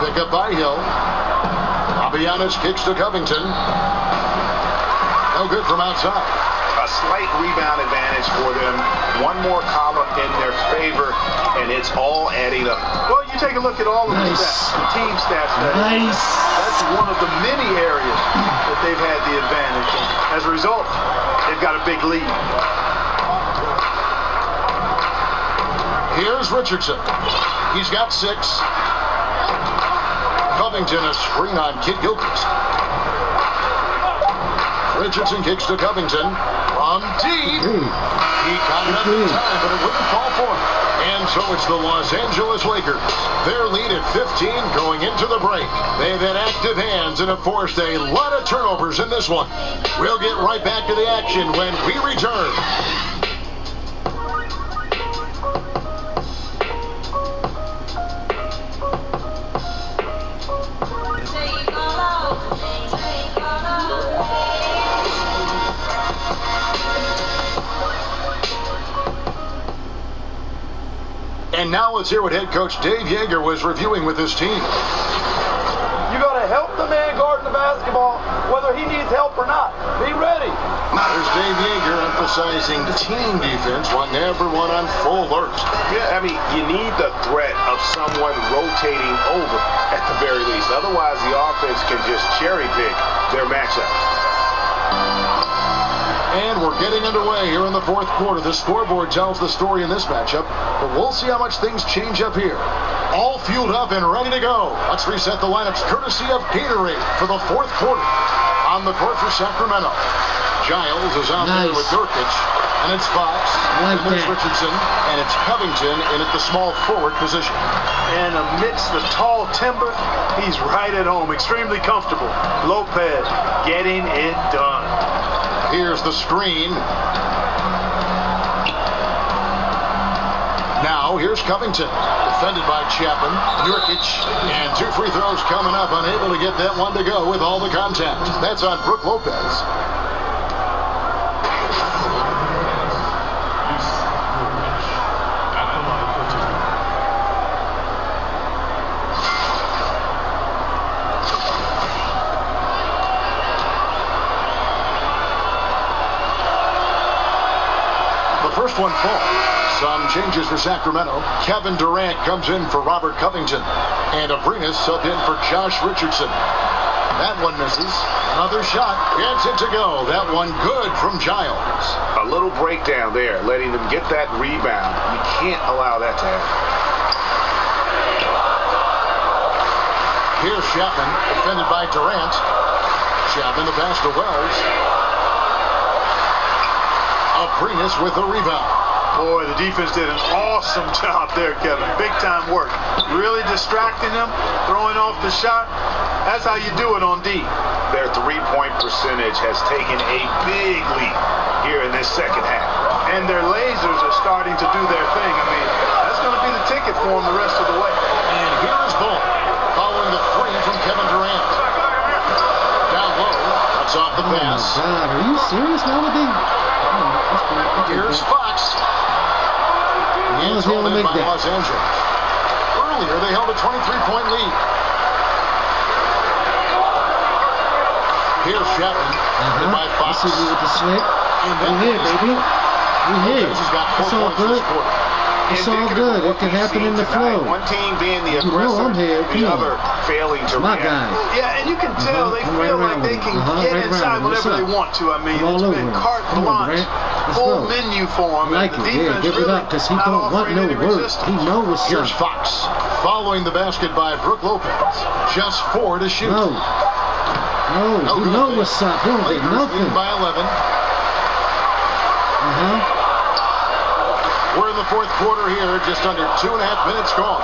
Pick up by Hill. Papagiannis kicks to Covington. No good from outside. A slight rebound advantage for them. One more column in their favor, and it's all adding up. Well, you take a look at all of the stats, the team stats. That's one of the many areas that they've had the advantage. And as a result, they've got a big lead. Here's Richardson. He's got 6. Covington a screen on Kid Gilchrist. Richardson kicks to Covington from deep. He got it up in time, but it wouldn't fall for him. And so it's the Los Angeles Lakers. Their lead at 15 going into the break. They've had active hands and have forced a lot of turnovers in this one. We'll get right back to the action when we return. And now let's hear what head coach Dave Yeager was reviewing with his team. You got to help the man guarding the basketball, whether he needs help or not. Be ready. There's Dave Yeager emphasizing team defense, wanting everyone on full alert. Yeah, I mean, you need the threat of someone rotating over at the very least. Otherwise, the offense can just cherry pick their matchup. And we're getting underway here in the fourth quarter. The scoreboard tells the story in this matchup, but we'll see how much things change up here. All fueled up and ready to go. Let's reset the lineups courtesy of Gatorade for the fourth quarter. On the court for Sacramento, Giles is out there with Nurkic, and it's Fox, and there's Richardson, and it's Covington in at the small forward position. And amidst the tall timber, he's right at home, extremely comfortable. Lopez getting it done. Here's the screen. Now, here's Covington, defended by Chapman, Nurkic, and 2 free throws coming up, unable to get that one to go with all the contact. That's on Brook Lopez. First one falls. Some changes for Sacramento. Kevin Durant comes in for Robert Covington. And Abrinas sub in for Josh Richardson. That one misses. Another shot. Gets it to go. That one good from Giles. A little breakdown there, letting them get that rebound. You can't allow that to happen. Here's Chapman, defended by Durant. Chapman the pass to Wells. Abrinas with the rebound. Boy, the defense did an awesome job there, Kevin. Big-time work. Really distracting them, throwing off the shot. That's how you do it on D. Their three-point percentage has taken a big leap here in this second half. And their lasers are starting to do their thing. I mean, that's going to be the ticket for them the rest of the way. And here's Bull, following the three from Kevin Durant. Down low, that's off the pass. Oh my God, are you serious nowadays? Here's Fox. He's held in by Los Angeles. Earlier, they held a 23-point lead. Here's Chapman, by Fox. This is with the slick. We're here, baby. We're here. It's all good. It's all good. It can happen in the flow. One team being the aggressor, the other failing to react. Yeah, and you can tell they feel like they can get inside whenever they want to. I mean, it's been carte blanche, full menu for them. Like it, yeah, give it up, because he don't want no work. He knows what's up. Here's Fox, following the basket by Brook Lopez. Just 4 to shoot. No, you know what's up. He don't get nothing. By 11. We're in the fourth quarter here, just under 2.5 minutes gone.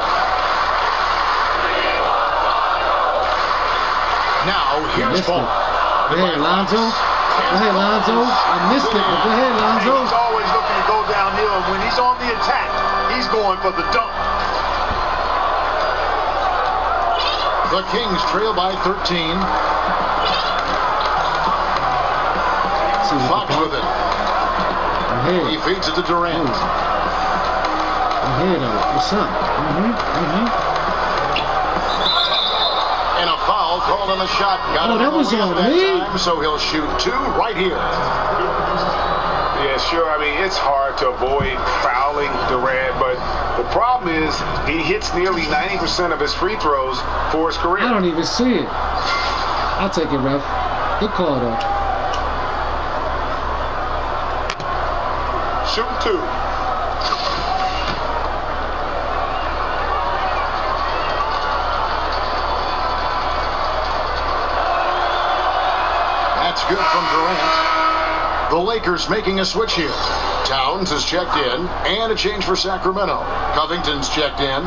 Now, here's Bull. Go ahead, Lonzo. Go ahead, Lonzo. I missed it, but go ahead, Lonzo. He's always looking to go downhill, and when he's on the attack, he's going for the dunk. The Kings trail by 13. Fox with it. He feeds it to Durant. Here though, what's up? And a foul called on the shot. Got that was on me. So he'll shoot 2 right here. Yeah, sure. I mean, it's hard to avoid fouling Durant, but the problem is he hits nearly 90% of his free throws for his career. I don't even see it. I'll take it, ref. Good call, though. Shooting 2. That's good from Durant. The Lakers making a switch here. Towns is checked in, and a change for Sacramento. Covington's checked in.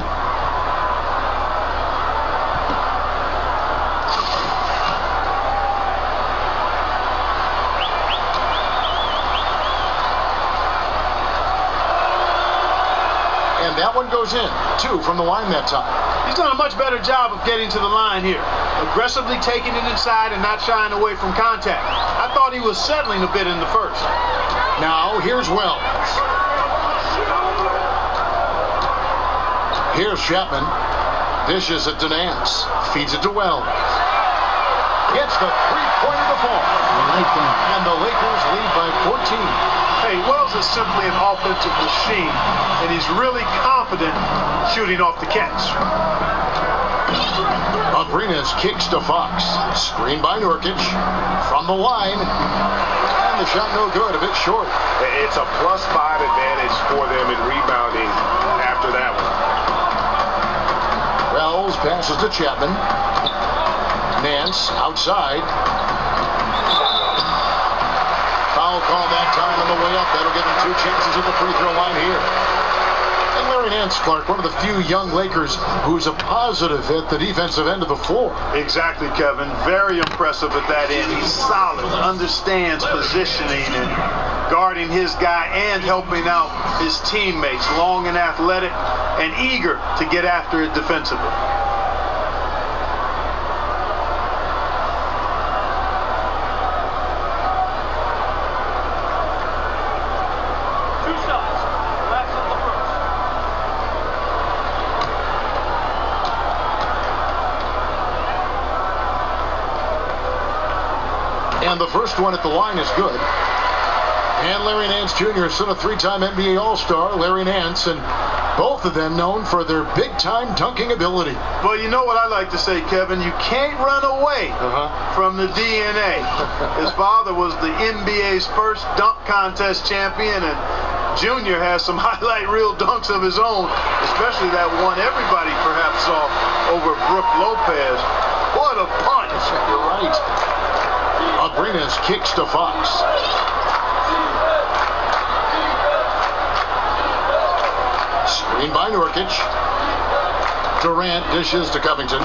And that one goes in. 2 from the line that time. He's done a much better job of getting to the line here. Aggressively taking it inside and not shying away from contact. I thought he was settling a bit in the first. Now, here's Wells. Here's Chapman. Dishes it to Nance. Feeds it to Wells. Gets the three-pointer to fall. And the Lakers lead by 14. Hey, Wells is simply an offensive machine, and he's really confident shooting off the catch. Abrinas kicks to Fox. Screen by Nurkic. From the line. And the shot no good, a bit short. It's a +5 advantage for them in rebounding after that one. Wells passes to Chapman. Nance outside. Foul call that time on the way up. That'll give him 2 chances at the free throw line here. And Larry Nance, Clark, one of the few young Lakers who's a positive at the defensive end of the floor. Exactly, Kevin. Very impressive at that end. He's solid, understands positioning and guarding his guy and helping out his teammates. Long and athletic and eager to get after it defensively. And the first one at the line is good. And Larry Nance Jr. is still a 3-time NBA All-Star, Larry Nance, and both of them known for their big-time dunking ability. Well, you know what I like to say, Kevin? You can't run away from the DNA. His father was the NBA's first dunk contest champion, and Junior has some highlight reel dunks of his own, especially that one everybody perhaps saw over Brooke Lopez. What a punch. You're right. Abrinas kicks to Fox. Screen by Nurkic. Durant dishes to Covington.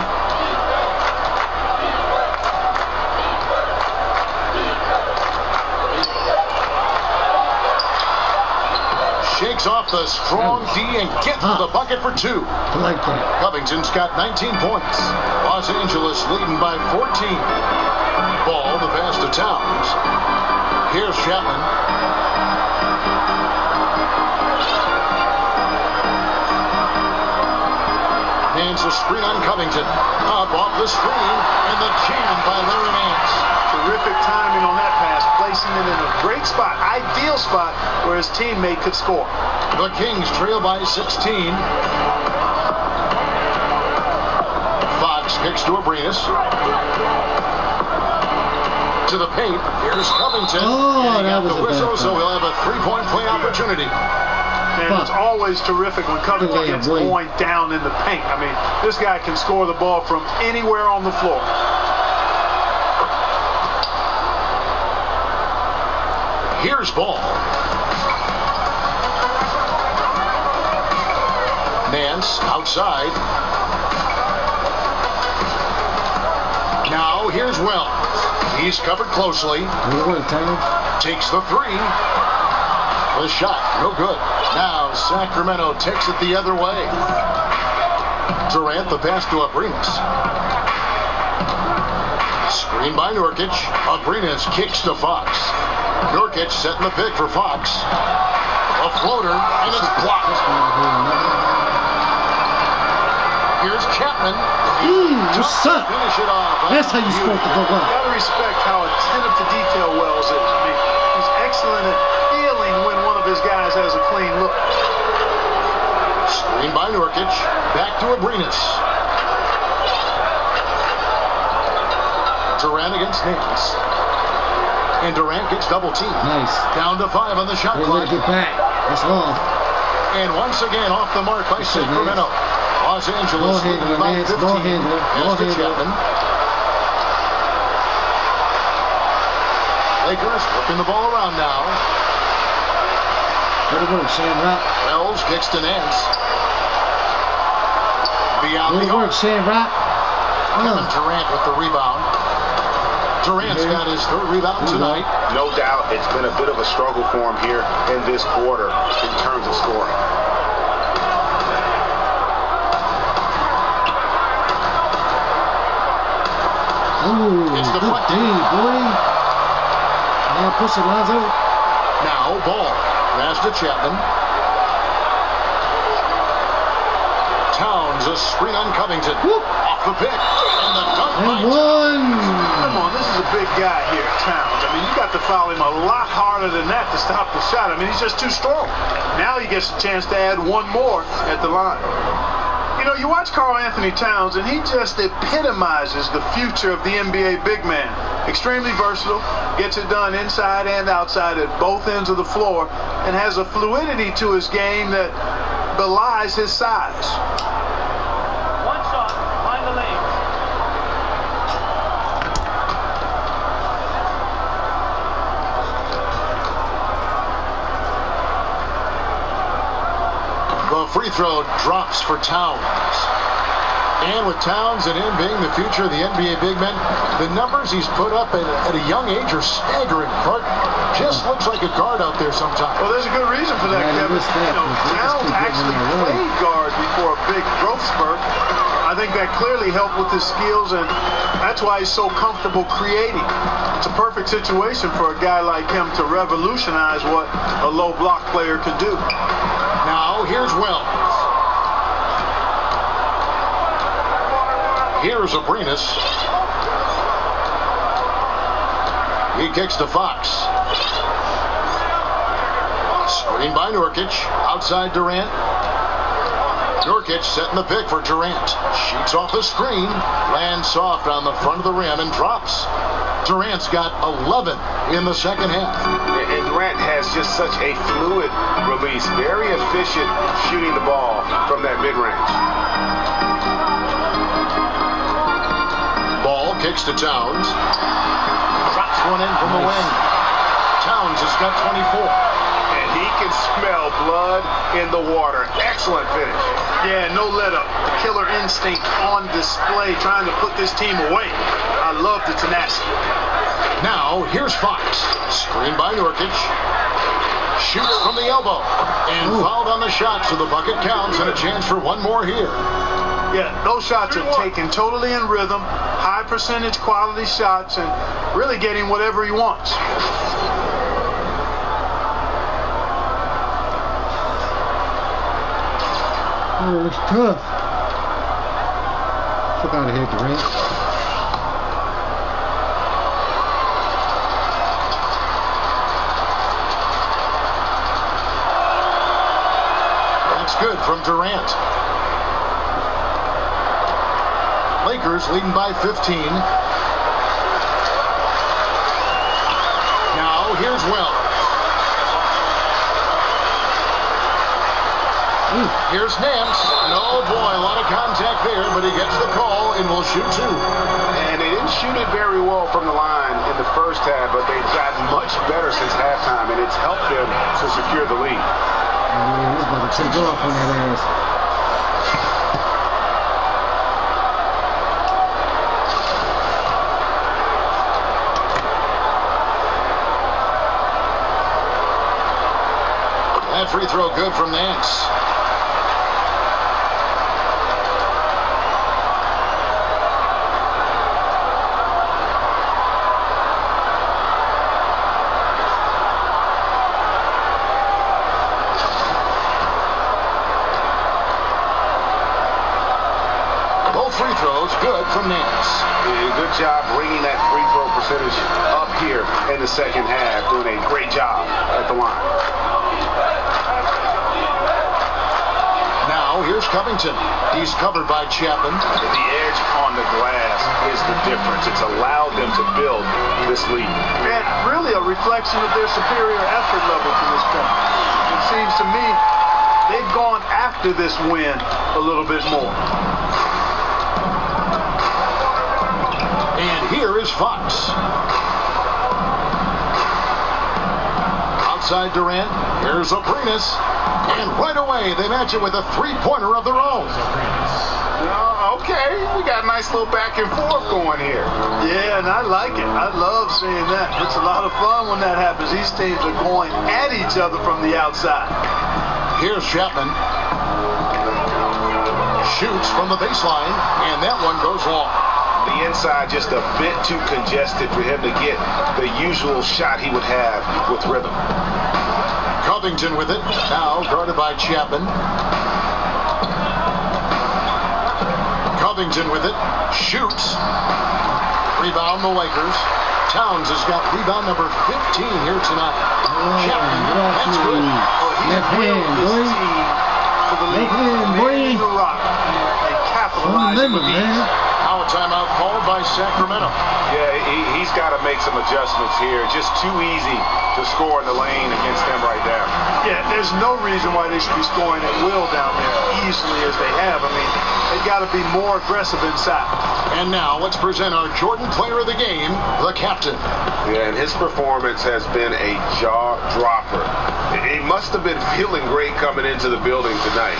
Shakes off the strong D and gets to the bucket for 2. I like that. Covington's got 19 points. Los Angeles leading by 14. Ball, the pass to Towns. Here's Chapman. Nance a screen on Covington. Up off the screen, and the jam by Larry Nance. Terrific timing on that pass, placing it in a great spot, ideal spot where his teammate could score. The Kings trail by 16. Fox kicks to Abrinas. To the paint. Here's Covington. Oh, that was the whistle, so he'll have a 3-point play opportunity. And it's always terrific when Covington gets going down in the paint. I mean, this guy can score the ball from anywhere on the floor. Here's Ball. Nance outside. Now here's Wells. He's covered closely. Takes the 3. The shot, no good. Now Sacramento takes it the other way. Durant, the pass to Abrinas. Screen by Nurkic. Abrinas kicks to Fox. Nurkic setting the pick for Fox. A floater, and it's blocked. Here's Chapman. What's up? Finish it off. That's how you're supposed to go up. You gotta respect how attentive to detail Wells is. I mean, he's excellent at feeling when one of his guys has a clean look. Screen by Nurkic. Back to Abrinas. Durant against Nance. And Durant gets double teamed. Nice. Down to 5 on the shot Let clock. it get back. That's all. And once again off the mark by Sacramento. Los Angeles leading by 15. Pass to Chapman. Lakers working the ball around now. Good work, Shamrock. Wells kicks to Nance. Beyond Good the work, arc. Shamrock. Kevin Durant with the rebound. Durant's got his third rebound tonight. No doubt it's been a bit of a struggle for him here in this quarter in terms of scoring. Ooh, It's the good play. D, boy. Man, push it, Lonzo. Now Ball. Pass to Chapman. Towns, a screen on Covington. Whoop. Off the pick. And the dunk And by one. Come on, this is a big guy here, Towns. I mean, you got to foul him a lot harder than that to stop the shot. I mean, he's just too strong. Now he gets a chance to add one more at the line. You know, you watch Karl Anthony Towns, and he just epitomizes the future of the NBA big man. Extremely versatile, gets it done inside and outside at both ends of the floor, and has a fluidity to his game that belies his size. One shot, find the lane. The free throw drops for Towns. And with Towns and him being the future of the NBA big men, the numbers he's put up at a young age are staggering. Clark just looks like a guard out there sometimes. Well, there's a good reason for that, Yeah, Kevin. respect. You know, Towns actually played guard before a big growth spurt. I think that clearly helped with his skills, and that's why he's so comfortable creating. It's a perfect situation for a guy like him to revolutionize what a low block player could do. Now, here's Wells. Here's Abrinas. He kicks to Fox. Screen by Nurkic. Outside Durant. Nurkic setting the pick for Durant. Shoots off the screen. Lands soft on the front of the rim and drops. Durant's got 11 in the second half. And Durant has just such a fluid release. Very efficient shooting the ball from that mid-range. Ball kicks to Towns. Drops one in from the wing. Towns has got 24. And he can smell blood in the water. Excellent finish. Yeah, no let up. The killer instinct on display, trying to put this team away. I love the tenacity. Now, here's Fox. Screen by Nurkic. Shoots from the elbow. And fouled on the shot, so the bucket counts and a chance for one more here. Yeah, those shots are taken totally in rhythm, high percentage quality shots, and really getting whatever he wants. Oh, it's tough. Fuck out of here, Durant. That's good from Durant. Lakers leading by 15. Now, here's Wells. Here's Nance. And oh boy, a lot of contact there, but he gets the call and will shoot two. And they didn't shoot it very well from the line in the first half, but they've gotten much better since halftime, and it's helped them to secure the lead. Man, he's about to take off on that ass. That free throw good from Nance. from Nance. Good job bringing that free throw percentage up here in the second half. Doing a great job at the line. Now here's Covington. He's covered by Chapman. The edge on the glass is the difference. It's allowed them to build this lead. And really a reflection of their superior effort level to this point. It seems to me they've gone after this win a little bit more. And here is Fox. Outside Durant. Here's Aprinas. And right away, they match it with a three-pointer of their own. Okay, we got a nice little back and forth going here. Yeah, and I like it. I love seeing that. It's a lot of fun when that happens. These teams are going at each other from the outside. Here's Chapman. Shoots from the baseline, and that one goes long. The inside just a bit too congested for him to get the usual shot he would have with rhythm. Covington with it, now guarded by Chapman. Covington with it, shoots. Rebound the Lakers. Towns has got rebound number 15 here tonight. Chapman, that's good. Left hand, boy. Left hand, boy. On the limit, man. Now a timeout called by Sacramento. Yeah, he's got to make some adjustments here. Just too easy to score in the lane against them right now. Yeah, there's no reason why they should be scoring at will down there easily as they have. I mean, they've got to be more aggressive inside. And now let's present our Jordan player of the game, the captain. Yeah, and his performance has been a jaw dropper. He must have been feeling great coming into the building tonight,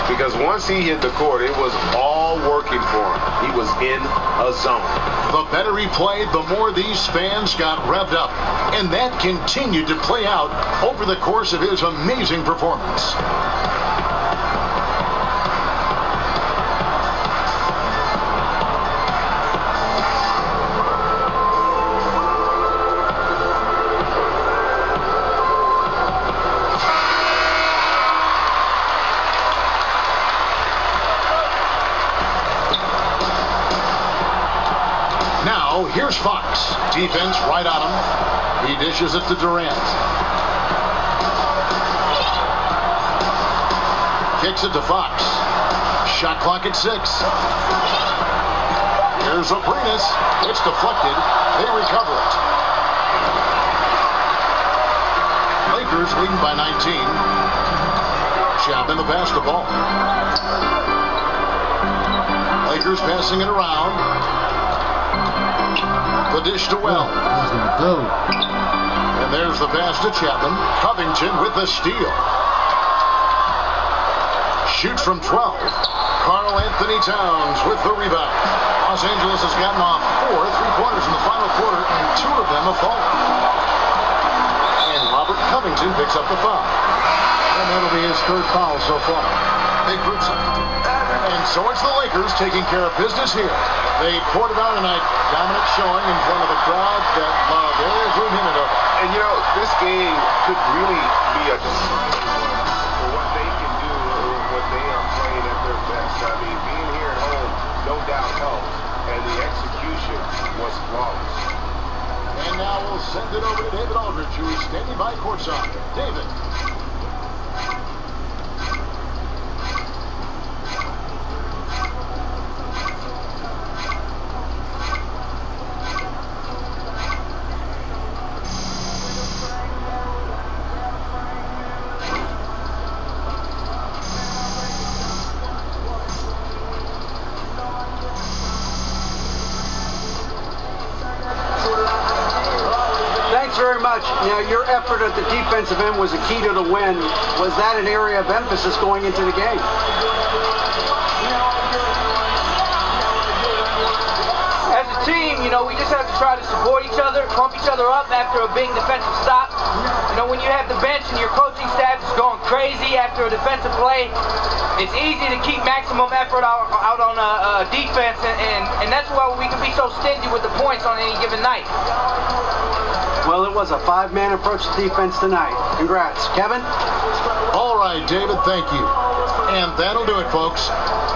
because once he hit the court, it was all working for him. He was in a zone. The better he played, the more these fans got revved up. And that continued to play out over the course of his amazing performance. Here's Fox. Defense right on him. He dishes it to Durant. Kicks it to Fox. Shot clock at 6. Here's Aprinas. It's deflected. They recover it. Lakers leading by 19. Chapman the pass the ball. Lakers passing it around. The dish to Well. And there's the pass to Chapman. Covington with the steal. Shoots from 12. Karl Anthony Towns with the rebound. Los Angeles has gotten off 4 3-pointers in the final quarter, and 2 of them have fallen. And Robert Covington picks up the foul. And that'll be his 3rd foul so far. Big groups up. And so it's the Lakers taking care of business here. They poured it out tonight. Dominant showing in front of the crowd that loved every minute of it. And you know, this game could really be a for what they can do when they are playing at their best. I mean, being here at home, no doubt helps. And the execution was flawless. And now we'll send it over to David Aldridge, who is standing by courtside. David. Very much. Now, your effort at the defensive end was a key to the win. Was that an area of emphasis going into the game? As a team, you know, we just have to try to support each other, pump each other up after a big defensive stop. You know, when you have the bench and your coaching staff is going crazy after a defensive play, it's easy to keep maximum effort out on defense, and that's why we can be so stingy with the points on any given night. Well, it was a 5-man approach to defense tonight. Congrats. Kevin? All right, David, thank you. And that'll do it, folks.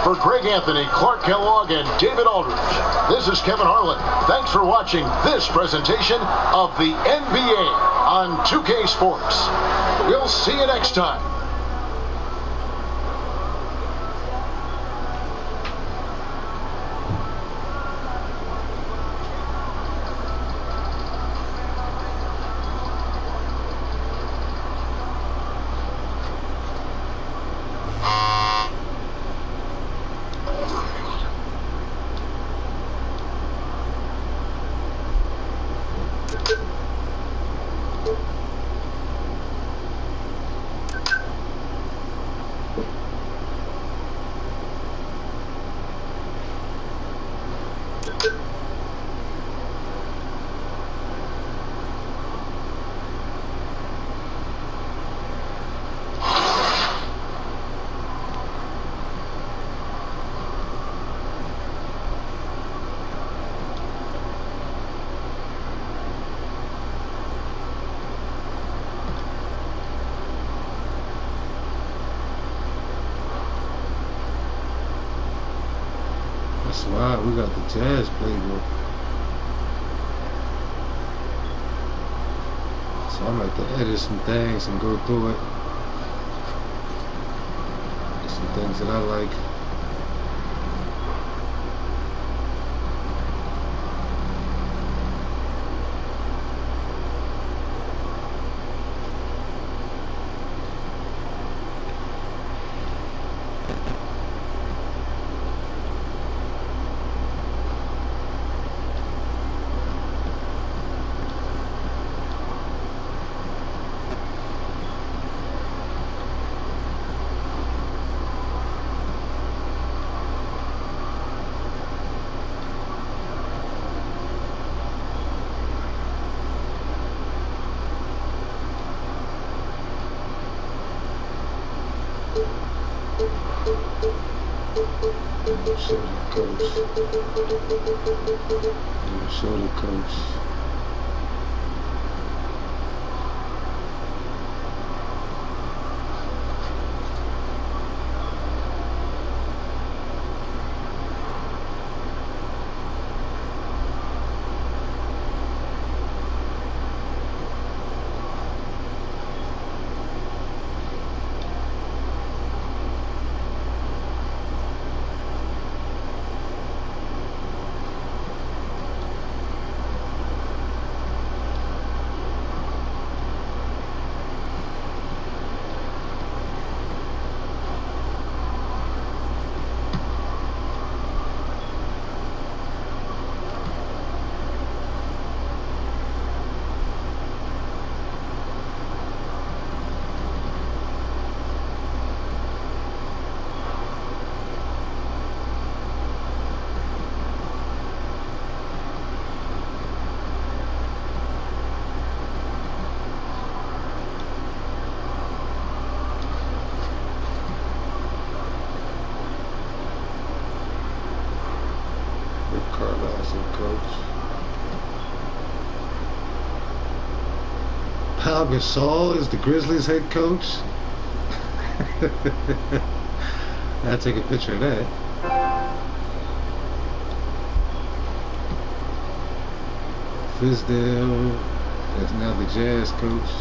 For Greg Anthony, Clark Kellogg, and David Aldridge, this is Kevin Harlan. Thanks for watching this presentation of the NBA on 2K Sports. We'll see you next time. That's why we got the Jazz playbook. So I'm going to have to edit some things and go through it. Some things that I like. Show the coach. Yeah, show the coach. Pau Gasol is the Grizzlies head coach. I'll take a picture of that. Fizdale is now the Jazz coach.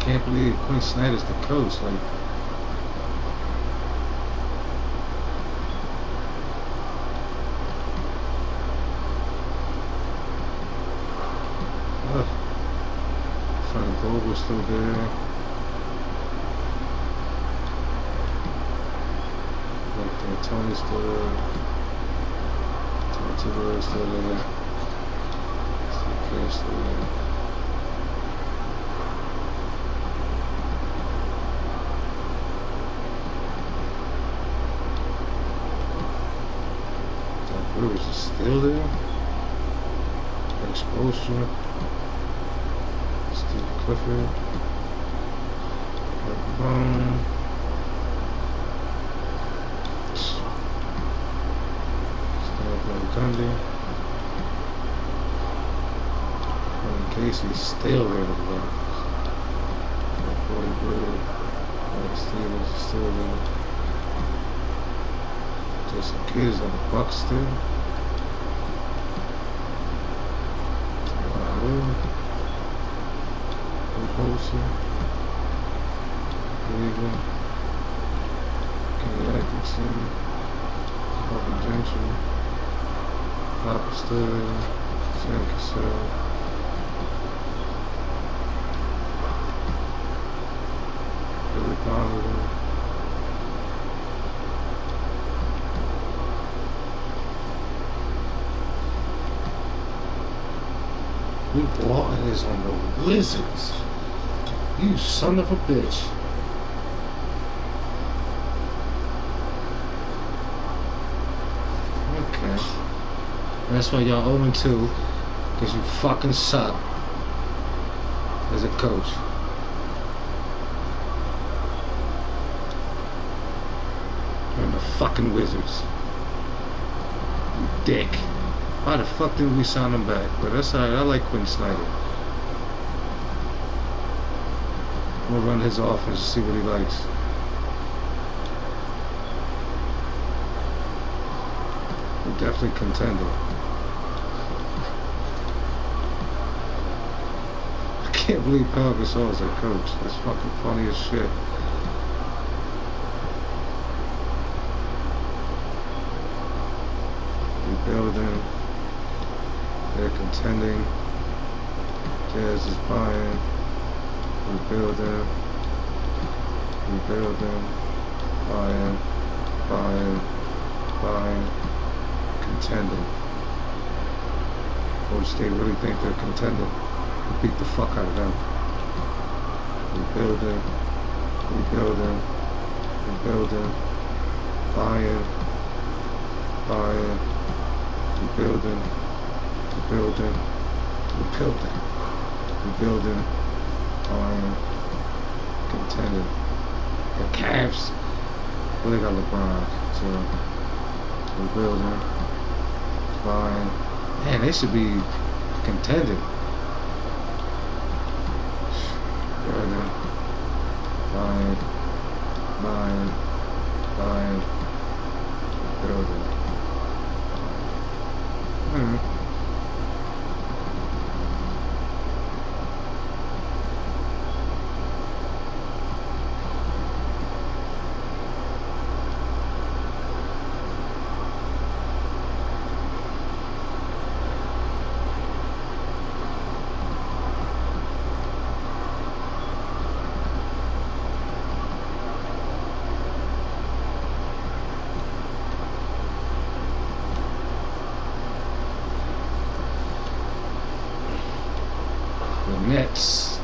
Can't believe Quinn Snyder's the coach. Like, Vogel still there. Like Tony's still there. Tony Tibor is still there. Steve Kerr still there. Doc Rivers is still there. Exposure. Clifford, Gundy, Casey's still there to go. 40 Blue. Stevens is still there. Just kids on the Bucks still. Wilson. Cleveland. Kenny Atkinson. Robert Gentry. Papa Stud. Sam Cassell. Billy Donovan. Luke Walton is on the Wizards. You son of a bitch. Okay. That's why y'all 0-2. Because you fucking suck as a coach. You're the fucking Wizards. You dick. Why the fuck did we sign him back? But that's alright, I like Quinn Snyder. We'll run his offense and see what he likes. We're definitely contending. I can't believe Pau Gasol is a coach. That's fucking funny as shit. Rebuilding. They're contending. Jazz is buying. Rebuilding. Rebuilding. Buying. Buying. Buying. Contending. Golden State really think they're contending. We beat the fuck out of them. Rebuilding. Rebuilding. Rebuilding. Buying. Buying. Rebuilding. Rebuilding. Rebuilding. Rebuilding. Buying. Contending. The Cavs. Well, they got LeBron. So rebuilding. Buying. Man, they should be contending. Rebuilding. Buying. Buying. Buying. Rebuilding. Nets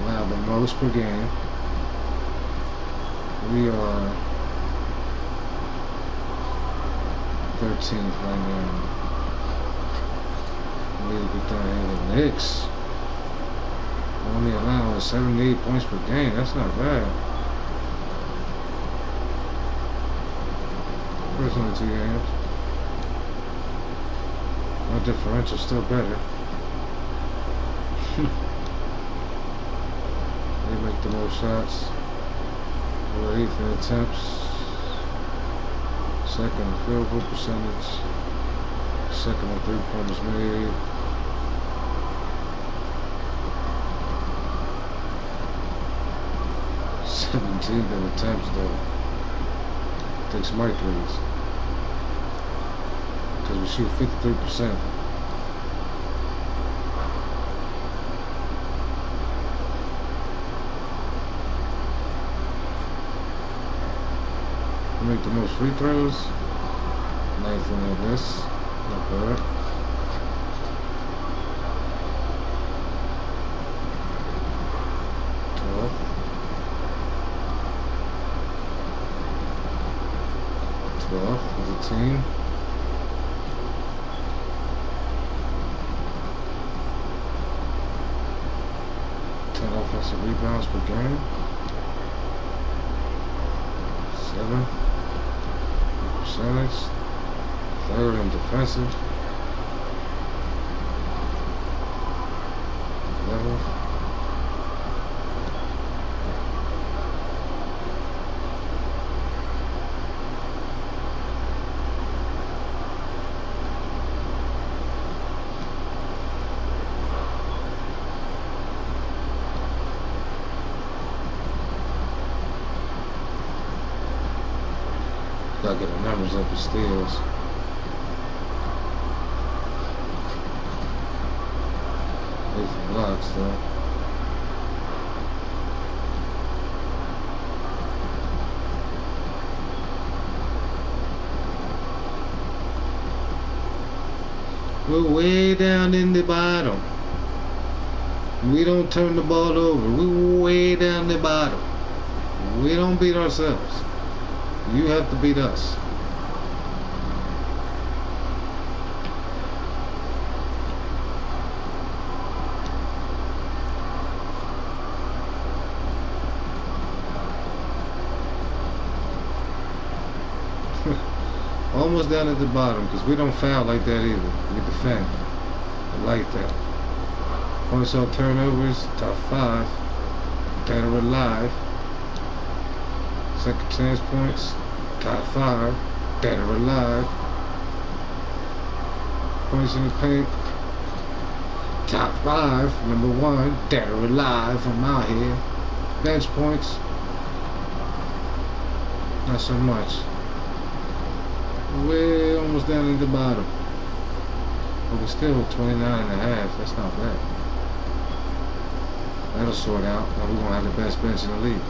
allow the most per game. We are 13th right now. We need to get down here. The Knicks only allowing 78 points per game. That's not bad. First only 2 games. Our differential still better. They make the most shots. We're 8th in attempts. 2nd in field goal percentage. 2nd in 3-pointers made. '17th in attempts though. Take some right threes. Because we shoot 53%. Make the most free throws. 9th in this. Not bad. Twelfth as a team. Offensive rebounds per game. 7th. Percentage. 3rd in defensive. whatever. Gotta get the numbers up the stairs. There's some blocks though. We're way down in the bottom. We don't turn the ball over. We're way down the bottom. We don't beat ourselves. You have to beat us. Almost down at the bottom because we don't foul like that either. We defend. I like that. Points on turnovers, top 5. Dead or alive. Second chance points, top 5, dead or alive. Points in the paint, top 5, number 1, dead or alive. I'm out here. Bench points, not so much. Way almost down at the bottom. But we're still 29.5, that's not bad. That'll sort out. Now we're gonna have the best bench in the league.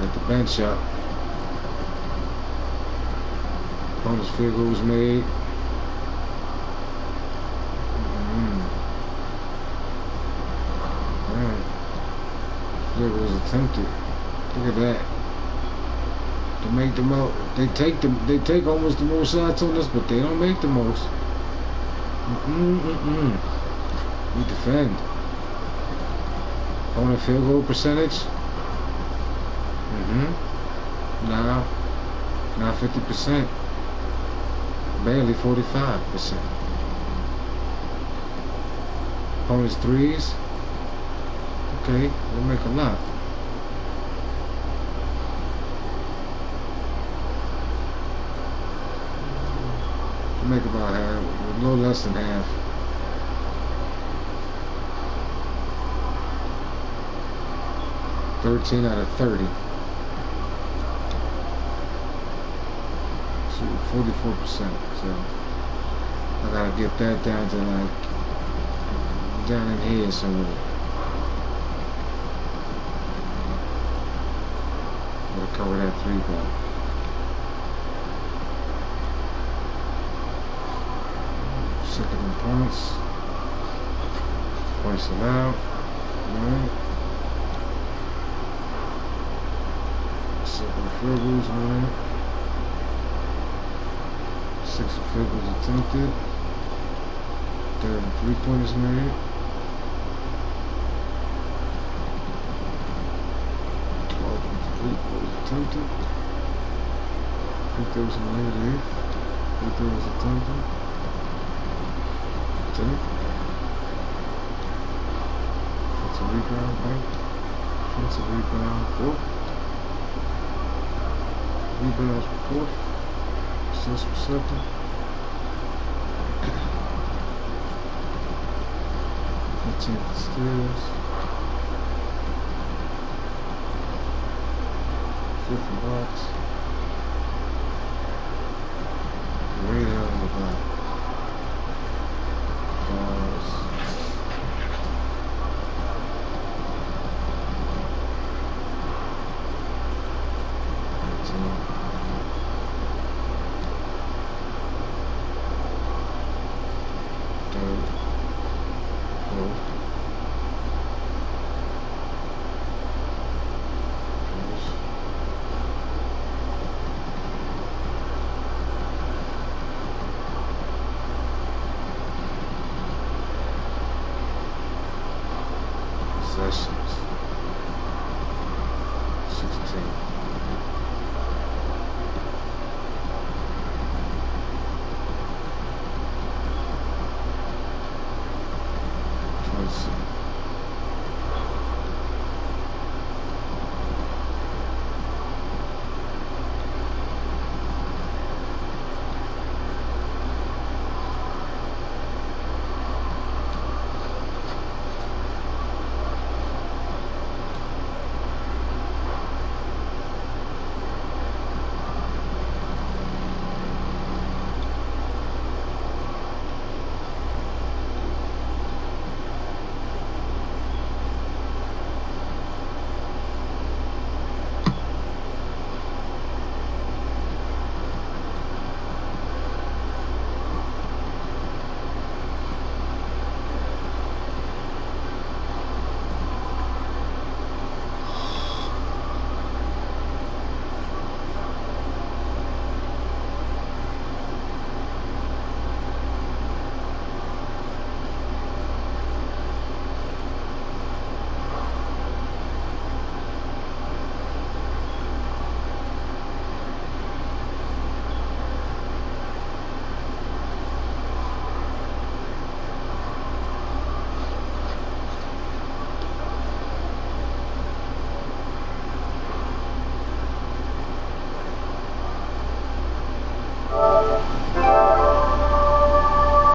Get the bench up. Bonus field goal was made. Field goal was attempted. Look at that. To make the most, they take almost the most shots on us, but they don't make the most. We defend. Bonus field goal percentage. Now, not 50%. Barely 45%. Opponent's threes. Okay, we'll make a lot. We'll make about half, a little less than half. $13 out of 30. 44%, so I gotta get that down to like down in here somewhere. Gotta cover that 3-ball. Second in points. Points allowed. Alright. Second field goals, alright. 6 field goals attempted. 3rd and 3-pointers made. 12 and 3-pointers attempted. Free throws made. 8. Free throws attempted. 10. That's a rebound, right? That's a rebound. 4. Rebounds for 4. Assists for 7. 15 for steals. 50 blocks. Right out of the block. Fouls. possessions. 16.